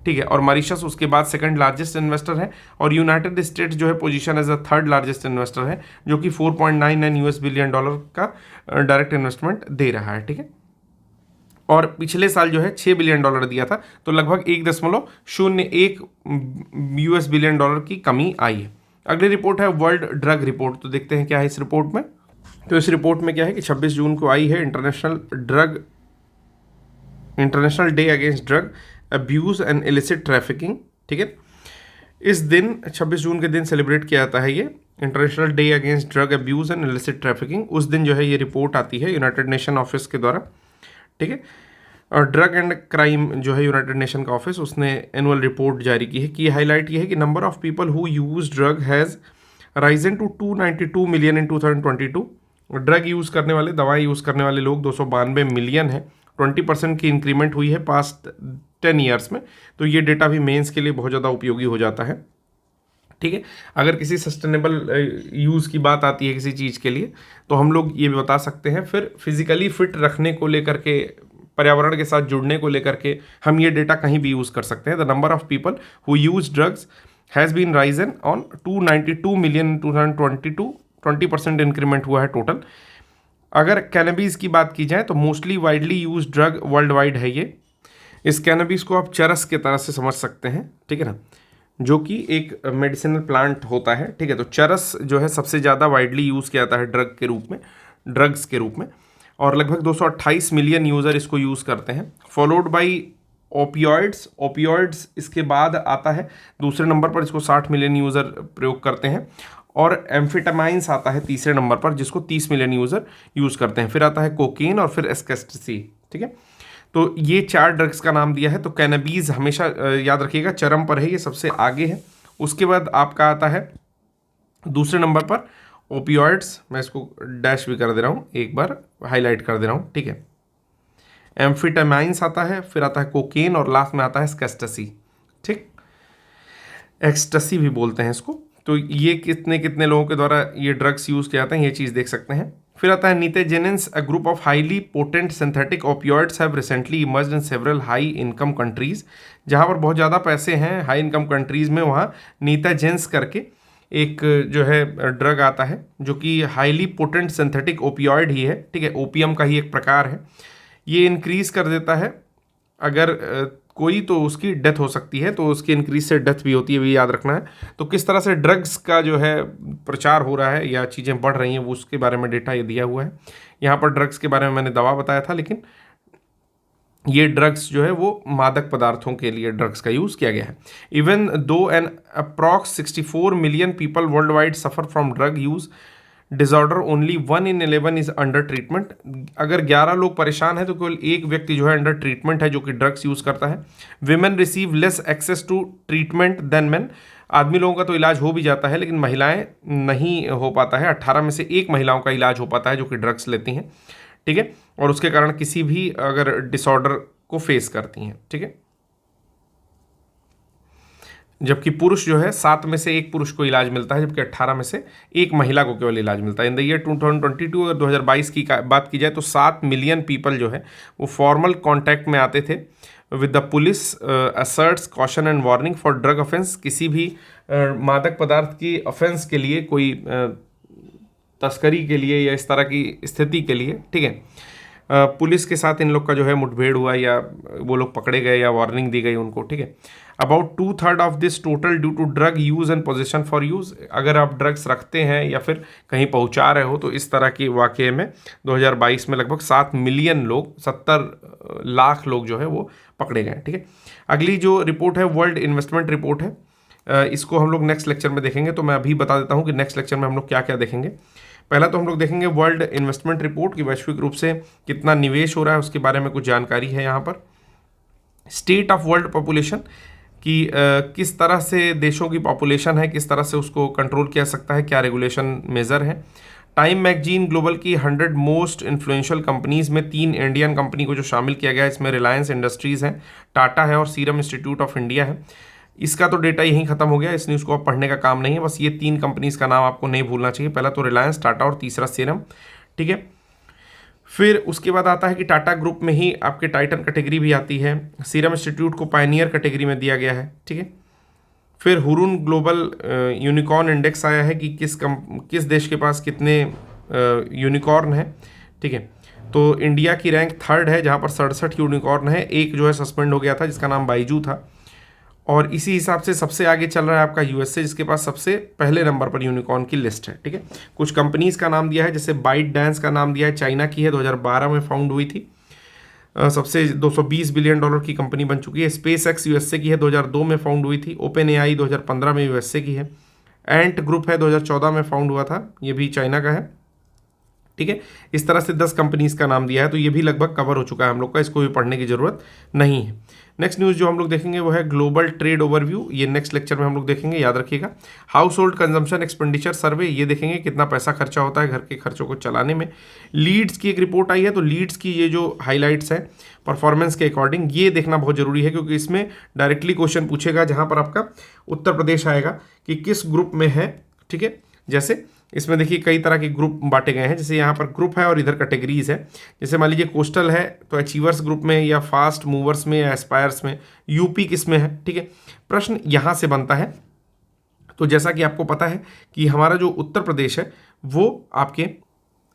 ठीक है। और मॉरिशस उसके बाद सेकंड लार्जेस्ट इन्वेस्टर है, और यूनाइटेड स्टेट्स जो है position as a third largest investor है, जो कि $4.99 बिलियन का डायरेक्ट इन्वेस्टमेंट दे रहा है, ठीक है। और पिछले साल जो है $6 बिलियन दिया था, तो लगभग 1.01 बिलियन की कमी आई है। अगली रिपोर्ट है वर्ल्ड ड्रग रिपोर्ट। तो देखते हैं क्या है इस रिपोर्ट में। तो इस रिपोर्ट में क्या है कि 26 जून को आई है international day against drug abuse and illicit trafficking, ठीक है। इस दिन 26 जून के दिन सेलिब्रेट किया जाता है ये international day against drug abuse and illicit trafficking. उस दिन जो है ये रिपोर्ट आती है यूनाइटेड नेशन ऑफिस के द्वारा, ठीक है। और ड्रग एंड क्राइम जो है यूनाइटेड नेशन का ऑफिस, उसने एनुअल रिपोर्ट जारी की है कि हाईलाइट ये है कि number of people who use drug has risen to 292 million in 2022। Drug use करने वाले, दवाएं यूज़ करने वाले लोग 292 मिलियन है, 20% की इंक्रीमेंट हुई है पास्ट 10 ईयर्स में। तो ये डेटा भी मेंस के लिए बहुत ज़्यादा उपयोगी हो जाता है, ठीक है। अगर किसी सस्टेनेबल यूज़ की बात आती है किसी चीज़ के लिए, तो हम लोग ये भी बता सकते हैं। फिर फिजिकली फिट रखने को लेकर के, पर्यावरण के साथ जुड़ने को लेकर के हम ये डेटा कहीं भी यूज़ कर सकते हैं। The number of people who use drugs has been risen on 292 million in 2022, 20% increment हुआ है टोटल। अगर कैनबीज की बात की जाए तो mostly widely use drug world wide है ये। इस कैनबीज को आप चरस के तरह से समझ सकते हैं, ठीक है ना, जो कि एक मेडिसिनल प्लांट होता है, ठीक है। तो चरस जो है सबसे ज़्यादा वाइडली यूज़ किया जाता है ड्रग के रूप में, ड्रग्स के रूप में, और लगभग 228 मिलियन यूज़र इसको यूज़ करते हैं। फॉलोड बाई ओपियॉइड्स, ओपियॉइड्स इसके बाद आता है दूसरे नंबर पर, इसको 60 मिलियन यूज़र प्रयोग करते हैं। और एम्फेटामाइंस आता है तीसरे नंबर पर, जिसको 30 मिलियन यूज़र यूज़ करते हैं। फिर आता है कोकीन और फिर एस्केस्टसी, ठीक है। तो ये 4 ड्रग्स का नाम दिया है। तो कैनबीज हमेशा याद रखिएगा चरम पर है, ये सबसे आगे है। उसके बाद आपका आता है दूसरे नंबर पर ओपियॉइड्स, मैं इसको डैश भी कर दे रहा हूँ, एक बार हाईलाइट कर दे रहा हूँ, ठीक है। एम्फेटामाइंस आता है, फिर आता है कोकेन और लास्ट में आता है एस्केस्टसी, ठीक, एक्सटसी भी बोलते हैं इसको। तो ये कितने कितने लोगों के द्वारा ये ड्रग्स यूज़ किए जाते हैं, ये चीज़ देख सकते हैं। फिर आता है nitazenes, a group of highly potent synthetic opioids have recently emerged in several high income countries. जहाँ पर बहुत ज़्यादा पैसे हैं हाई इनकम कंट्रीज़ में, वहाँ नीतेजेंस करके एक जो है ड्रग आता है जो कि हाईली पोटेंट सिंथेटिक ओपियॉइड ही है, ठीक है, ओपियम का ही एक प्रकार है। ये इंक्रीज़ कर देता है, अगर कोई तो उसकी डेथ हो सकती है, तो उसकी इंक्रीज से डेथ भी होती है, भी याद रखना है। तो किस तरह से ड्रग्स का जो है प्रचार हो रहा है या चीज़ें बढ़ रही हैं, वो उसके बारे में डेटा ये दिया हुआ है। यहाँ पर ड्रग्स के बारे में मैंने दवा बताया था, लेकिन ये ड्रग्स जो है वो मादक पदार्थों के लिए ड्रग्स का यूज़ किया गया है। Even though an approx 64 million people world wide suffer from drug use disorder, only 1 in 11 is under treatment. अगर 11 लोग परेशान हैं तो केवल एक व्यक्ति जो है अंडर ट्रीटमेंट है, जो कि ड्रग्स यूज़ करता है। Women receive less access to treatment than men. आदमी लोगों का तो इलाज हो भी जाता है, लेकिन महिलाएं नहीं हो पाता है। 18 में से 1 महिलाओं का इलाज हो पाता है जो कि ड्रग्स लेती हैं, ठीक है, और उसके कारण किसी भी अगर डिसऑर्डर को फेस करती हैं, ठीक है। जबकि पुरुष जो है 7 में से 1 पुरुष को इलाज मिलता है, जबकि 18 में से 1 महिला को केवल इलाज मिलता है। इन द ईयर 2022, अगर 2022 की बात की जाए तो 7 मिलियन पीपल जो है वो फॉर्मल कांटेक्ट में आते थे with the police, assets caution and warning for drug offence. किसी भी मादक पदार्थ की ऑफेंस के लिए, कोई तस्करी के लिए या इस तरह की स्थिति के लिए, ठीक है, पुलिस के साथ इन लोग का जो है मुठभेड़ हुआ या वो लोग पकड़े गए या वार्निंग दी गई उनको, ठीक है। About 2/3 of this total due to drug use and position for use. अगर आप ड्रग्स रखते हैं या फिर कहीं पहुंचा रहे हो, तो इस तरह के वाक़े में 2022 में लगभग 7 मिलियन लोग, 70 लाख लोग जो है वो पकड़े गए, ठीक है। अगली जो रिपोर्ट है वर्ल्ड इन्वेस्टमेंट रिपोर्ट है, इसको हम लोग नेक्स्ट लेक्चर में देखेंगे। तो मैं अभी बता देता हूँ कि नेक्स्ट लेक्चर में हम लोग क्या क्या देखेंगे। पहला तो हम लोग देखेंगे वर्ल्ड इन्वेस्टमेंट रिपोर्ट की वैश्विक रूप से कितना निवेश हो रहा है, उसके बारे में कुछ जानकारी है यहाँ पर। स्टेट ऑफ वर्ल्ड पॉपुलेशन कि किस तरह से देशों की पॉपुलेशन है, किस तरह से उसको कंट्रोल किया सकता है, क्या रेगुलेशन मेजर है। टाइम मैगजीन ग्लोबल की 100 मोस्ट इन्फ्लुएंशियल कंपनीज में 3 इंडियन कंपनी को जो शामिल किया गया है, इसमें रिलायंस इंडस्ट्रीज़ है, टाटा है और सीरम इंस्टीट्यूट ऑफ इंडिया है। इसका तो डेटा यहीं खत्म हो गया, इस न्यूज़ को आप पढ़ने का काम नहीं है, बस ये 3 कंपनीज का नाम आपको नहीं भूलना चाहिए। पहला तो रिलायंस, टाटा और तीसरा सीरम, ठीक है। फिर उसके बाद आता है कि टाटा ग्रुप में ही आपके टाइटन कैटेगरी भी आती है। सीरम इंस्टीट्यूट को पायनियर कैटेगरी में दिया गया है, ठीक है। फिर हुरून ग्लोबल यूनिकॉर्न इंडेक्स आया है कि किस देश के पास कितने यूनिकॉर्न है, ठीक है। तो इंडिया की रैंक 3rd है, जहाँ पर 67 यूनिकॉर्न है। एक जो है सस्पेंड हो गया था, जिसका नाम बाइजू था। और इसी हिसाब से सबसे आगे चल रहा है आपका यूएसए, जिसके पास सबसे पहले नंबर पर यूनिकॉर्न की लिस्ट है, ठीक है। कुछ कंपनीज का नाम दिया है, जैसे बाइट डांस का नाम दिया है, चाइना की है, 2012 में फाउंड हुई थी, सबसे $220 बिलियन की कंपनी बन चुकी है। स्पेस एक्स यूएसए की है, 2002 में फाउंड हुई थी। ओपन एआई 2015 में यूएसए की है। एंट ग्रुप है, 2014 में फाउंड हुआ था, ये भी चाइना का है, ठीक है। इस तरह से 10 कंपनीज का नाम दिया है, तो ये भी लगभग कवर हो चुका है हम लोग का, इसको भी पढ़ने की जरूरत नहीं है। नेक्स्ट न्यूज़ जो हम लोग देखेंगे वो है ग्लोबल ट्रेड ओवरव्यू, ये नेक्स्ट लेक्चर में हम लोग देखेंगे, याद रखिएगा। हाउस होल्ड कंजम्पशन एक्सपेंडिचर सर्वे, ये देखेंगे कितना पैसा खर्चा होता है घर के खर्चों को चलाने में। लीड्स की एक रिपोर्ट आई है, तो लीड्स की ये जो हाईलाइट्स हैं परफॉर्मेंस के अकॉर्डिंग, ये देखना बहुत जरूरी है, क्योंकि इसमें डायरेक्टली क्वेश्चन पूछेगा, जहाँ पर आपका उत्तर प्रदेश आएगा कि किस ग्रुप में है, ठीक है। जैसे इसमें देखिए कई तरह के ग्रुप बांटे गए हैं, जैसे यहाँ पर ग्रुप है और इधर कैटेगरीज है। जैसे मान लीजिए कोस्टल है तो अचीवर्स ग्रुप में, या फास्ट मूवर्स में, या एस्पायर्स में। यूपी किस में है, ठीक है। प्रश्न यहाँ से बनता है तो जैसा कि आपको पता है कि हमारा जो उत्तर प्रदेश है वो आपके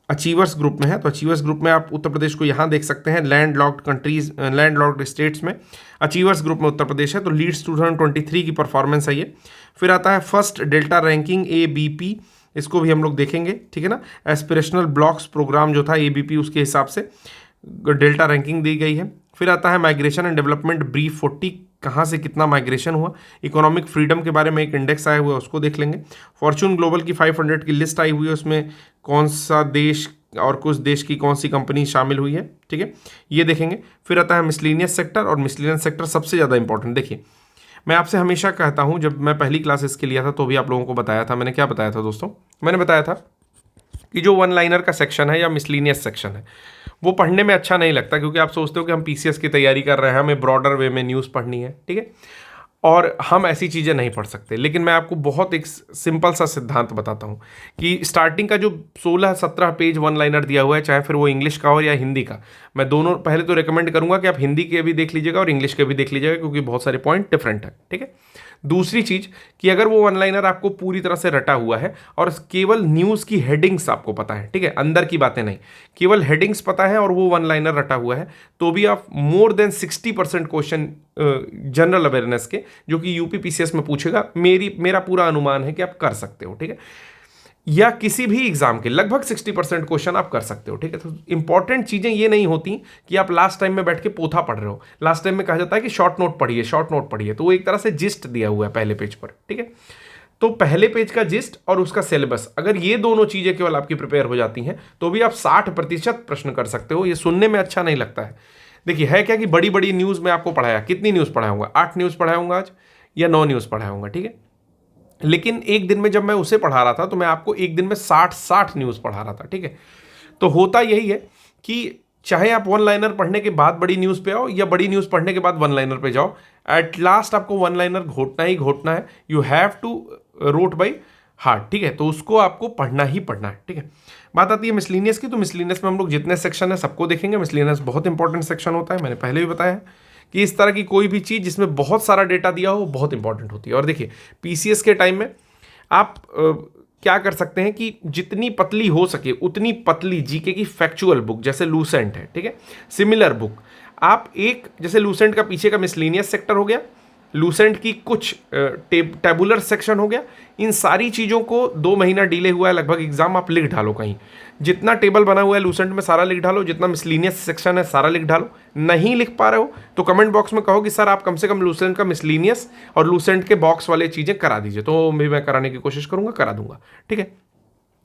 अचीवर्स ग्रुप में है। तो अचीवर्स ग्रुप में आप उत्तर प्रदेश को यहाँ देख सकते हैं, land locked countries, land locked states में अचीवर्स ग्रुप में उत्तर प्रदेश है। तो लीड्स 2023 की परफॉर्मेंस है ये। फिर आता है फर्स्ट डेल्टा रैंकिंग ABP, इसको भी हम लोग देखेंगे, ठीक है ना। एस्पिरेशनल ब्लॉक्स प्रोग्राम जो था ABP, उसके हिसाब से डेल्टा रैंकिंग दी गई है। फिर आता है माइग्रेशन एंड डेवलपमेंट ब्रीफ 40, कहाँ से कितना माइग्रेशन हुआ। इकोनॉमिक फ्रीडम के बारे में एक इंडेक्स आया हुआ है, उसको देख लेंगे। फॉर्चून ग्लोबल की 500 की लिस्ट आई हुई है, उसमें कौन सा देश और कुछ देश की कौन सी कंपनी शामिल हुई है, ठीक है, ये देखेंगे। फिर आता है मिसलिनियस सेक्टर, और मिसलिनियस सेक्टर सबसे ज़्यादा इंपॉर्टेंट। देखिए, मैं आपसे हमेशा कहता हूँ, जब मैं पहली क्लास इसके लिया था तो भी आप लोगों को बताया था, मैंने क्या बताया था दोस्तों, मैंने बताया था कि जो वन लाइनर का सेक्शन है या मिसलिनियस सेक्शन है वो पढ़ने में अच्छा नहीं लगता, क्योंकि आप सोचते हो कि हम PCS की तैयारी कर रहे हैं, हमें ब्रॉडर वे में न्यूज़ पढ़नी है, ठीक है, और हम ऐसी चीज़ें नहीं पढ़ सकते। लेकिन मैं आपको बहुत एक सिंपल सा सिद्धांत बताता हूँ कि स्टार्टिंग का जो 16-17 पेज वन लाइनर दिया हुआ है, चाहे फिर वो इंग्लिश का हो या हिंदी का, मैं दोनों पहले तो रिकमेंड करूँगा कि आप हिंदी के भी देख लीजिएगा और इंग्लिश के भी देख लीजिएगा, क्योंकि बहुत सारे पॉइंट डिफरेंट है, ठीक है। दूसरी चीज़ कि अगर वो वन लाइनर आपको पूरी तरह से रटा हुआ है और केवल न्यूज़ की हेडिंग्स आपको पता है, ठीक है, अंदर की बातें नहीं, केवल हेडिंग्स पता है और वो वन लाइनर रटा हुआ है, तो भी आप more than 60% question general awareness के, जो कि UP PCS में पूछेगा, मेरा पूरा अनुमान है कि आप कर सकते हो, ठीक है, या किसी भी एग्जाम के लगभग 60% क्वेश्चन आप कर सकते हो, ठीक है। तो इंपॉर्टेंट चीजें ये नहीं होती कि आप लास्ट टाइम में बैठ के पोथा पढ़ रहे हो। लास्ट टाइम में कहा जाता है कि शॉर्ट नोट पढ़िए, शॉर्ट नोट पढ़िए, तो वो एक तरह से जिस्ट दिया हुआ है पहले पेज पर, ठीक है। तो पहले पेज का जिस्ट और उसका सिलेबस, अगर ये दोनों चीजें केवल आपकी प्रिपेयर हो जाती हैं तो भी आप 60% प्रश्न कर सकते हो। ये सुनने में अच्छा नहीं लगता है। देखिए, है क्या कि बड़ी बड़ी न्यूज़ में आपको पढ़ाया, कितनी न्यूज़ पढ़ाऊंगा, 8 न्यूज़ पढ़ाऊंगा आज या 9 न्यूज़ पढ़ाऊंगा, ठीक है। लेकिन एक दिन में जब मैं उसे पढ़ा रहा था तो मैं आपको एक दिन में 60 न्यूज़ पढ़ा रहा था, ठीक है। तो होता यही है कि चाहे आप वन लाइनर पढ़ने के बाद बड़ी न्यूज़ पे आओ या बड़ी न्यूज़ पढ़ने के बाद वन लाइनर पे जाओ, एट लास्ट आपको वन लाइनर घोटना ही घोटना है। You have to rote by heart, ठीक है। तो उसको आपको पढ़ना ही पढ़ना है, ठीक है। बात आती है मिसलिनियस की, तो मिसलिनियस में हम लोग जितने सेक्शन है सबको देखेंगे। मिसलिनियस बहुत इंपॉर्टेंट सेक्शन होता है, मैंने पहले भी बताया है कि इस तरह की कोई भी चीज़ जिसमें बहुत सारा डेटा दिया हो वो बहुत इंपॉर्टेंट होती है। और देखिए, PCS के टाइम में आप क्या कर सकते हैं कि जितनी पतली हो सके उतनी पतली जीके की फैक्चुअल बुक, जैसे लूसेंट है, ठीक है, सिमिलर बुक, आप एक, जैसे लूसेंट का पीछे का मिसलिनियस सेक्टर हो गया, लूसेंट की कुछ टेबुलर सेक्शन हो गया, इन सारी चीज़ों को 2 महीना डिले हुआ है लगभग एग्जाम, आप लिख डालो कहीं। जितना टेबल बना हुआ है लूसेंट में सारा लिख डालो, जितना मिसलिनियस सेक्शन है सारा लिख डालो। नहीं लिख पा रहे हो तो कमेंट बॉक्स में कहो कि सर आप कम से कम लूसेंट का मिसलिनियस और लूसेंट के बॉक्स वाले चीज़ें करा दीजिए, तो भी मैं कराने की कोशिश करूँगा, करा दूंगा, ठीक है।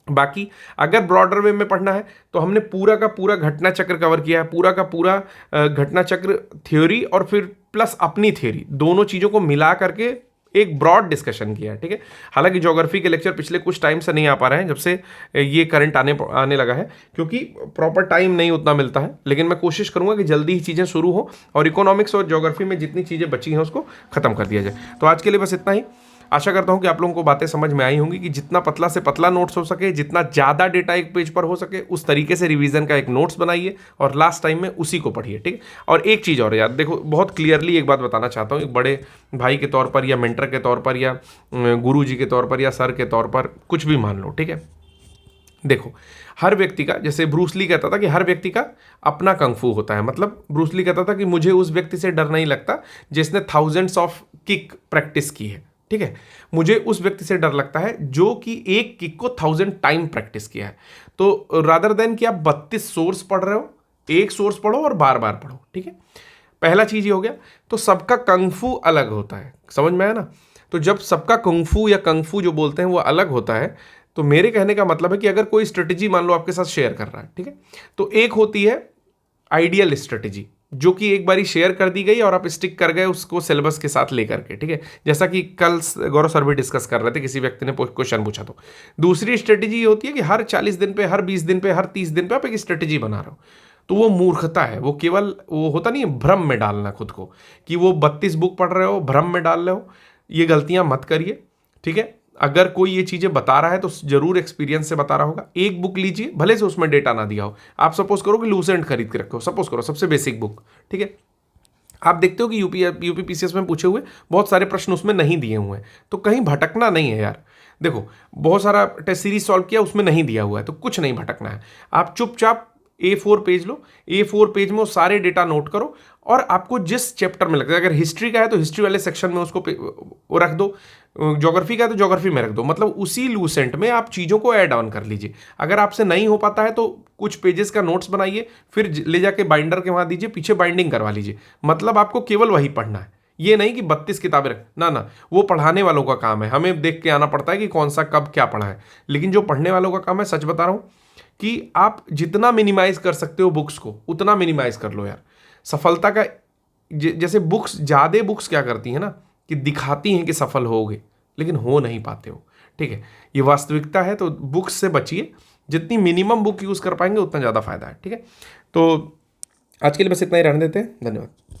बाकी अगर ब्रॉडर वे में पढ़ना है तो हमने पूरा का पूरा घटना चक्र कवर किया है, पूरा का पूरा घटना चक्र थ्योरी और फिर प्लस अपनी थ्योरी, दोनों चीज़ों को मिला करके एक ब्रॉड डिस्कशन किया है, ठीक है। हालांकि ज्योग्राफी के लेक्चर पिछले कुछ टाइम से नहीं आ पा रहे हैं, जब से ये करंट आने लगा है, क्योंकि प्रॉपर टाइम नहीं उतना मिलता है। लेकिन मैं कोशिश करूंगा कि जल्दी ही चीज़ें शुरू हो और इकोनॉमिक्स और ज्योग्राफी में जितनी चीज़ें बची हैं उसको खत्म कर दिया जाए। तो आज के लिए बस इतना ही। आशा करता हूं कि आप लोगों को बातें समझ में आई होंगी कि जितना पतला से पतला नोट्स हो सके, जितना ज़्यादा डेटा एक पेज पर हो सके, उस तरीके से रिवीजन का एक नोट्स बनाइए और लास्ट टाइम में उसी को पढ़िए, ठीक है। और एक चीज़ और यार, देखो, बहुत क्लियरली एक बात बताना चाहता हूँ, एक बड़े भाई के तौर पर या मेंटर के तौर पर या गुरु जी के तौर पर या सर के तौर पर, कुछ भी मान लो, ठीक है। देखो, हर व्यक्ति का, जैसे ब्रूस ली कहता था कि हर व्यक्ति का अपना कंगफू होता है। मतलब ब्रूस ली कहता था कि मुझे उस व्यक्ति से डर नहीं लगता जिसने थाउजेंड्स ऑफ किक प्रैक्टिस की है, ठीक है। मुझे उस व्यक्ति से डर लगता है जो कि एक किक को 1000 टाइम प्रैक्टिस किया है। तो रादर देन कि आप 32 सोर्स पढ़ रहे हो, एक सोर्स पढ़ो और बार बार पढ़ो, ठीक है। पहला चीज ये हो गया। तो सबका कंगफू अलग होता है, समझ में आया ना। तो जब सबका कुंगफू या कंगफू जो बोलते हैं वो अलग होता है, तो मेरे कहने का मतलब है कि अगर कोई स्ट्रेटेजी मान लो आपके साथ शेयर कर रहा है, ठीक है, तो एक होती है आइडियल स्ट्रेटेजी जो कि एक बारी शेयर कर दी गई और आप स्टिक कर गए उसको सिलेबस के साथ लेकर के, ठीक है। जैसा कि कल गौरव सर भी डिस्कस कर रहे थे, किसी व्यक्ति ने क्वेश्चन पूछा। तो दूसरी स्ट्रेटेजी ये होती है कि हर 40 दिन पे, हर 20 दिन पे, हर 30 दिन पे आप एक स्ट्रेटेजी बना रहे हो। तो वो मूर्खता है, वो केवल वो होता नहीं है भ्रम में डालना खुद को, कि वो 32 बुक पढ़ रहे हो, भ्रम में डाल रहे हो। ये गलतियां मत करिए, ठीक है। अगर कोई ये चीज़ें बता रहा है तो जरूर एक्सपीरियंस से बता रहा होगा। एक बुक लीजिए, भले से उसमें डेटा ना दिया हो। आप सपोज करो कि लूसेंट खरीद के रखो, सपोज करो, सबसे बेसिक बुक, ठीक है। आप देखते हो कि यूपी पीसीएस में पूछे हुए बहुत सारे प्रश्न उसमें नहीं दिए हुए हैं, तो कहीं भटकना नहीं है यार। देखो बहुत सारा टेस्ट सीरीज सॉल्व किया, उसमें नहीं दिया हुआ है, तो कुछ नहीं भटकना है। आप चुपचाप A4 पेज लो, A4 पेज में वो सारे डेटा नोट करो, और आपको जिस चैप्टर में लगता है, अगर हिस्ट्री का है तो हिस्ट्री वाले सेक्शन में उसको वो रख दो, ज्योग्राफी का है तो ज्योग्राफी में रख दो, मतलब उसी लूसेंट में आप चीज़ों को ऐड ऑन कर लीजिए। अगर आपसे नहीं हो पाता है तो कुछ पेजेस का नोट्स बनाइए, फिर ले जाके बाइंडर के वहाँ दीजिए, पीछे बाइंडिंग करवा लीजिए। मतलब आपको केवल वही पढ़ना है, ये नहीं कि 32 किताबें रख ना ना, वो पढ़ाने वालों का काम है, हमें देख के आना पड़ता है कि कौन सा कब क्या पढ़ा है। लेकिन जो पढ़ने वालों का काम है, सच बता रहा हूँ कि आप जितना मिनिमाइज कर सकते हो बुक्स को उतना मिनिमाइज कर लो यार। सफलता का जैसे बुक्स, ज़्यादा बुक्स क्या करती हैं ना कि दिखाती हैं कि सफल होगे, लेकिन हो नहीं पाते हो। ठीक है, ये वास्तविकता है, तो बुक्स से बचिए। जितनी मिनिमम बुक यूज़ कर पाएंगे उतना ज़्यादा फायदा है। ठीक है, तो आज के लिए बस इतना ही रहने देते हैं। धन्यवाद।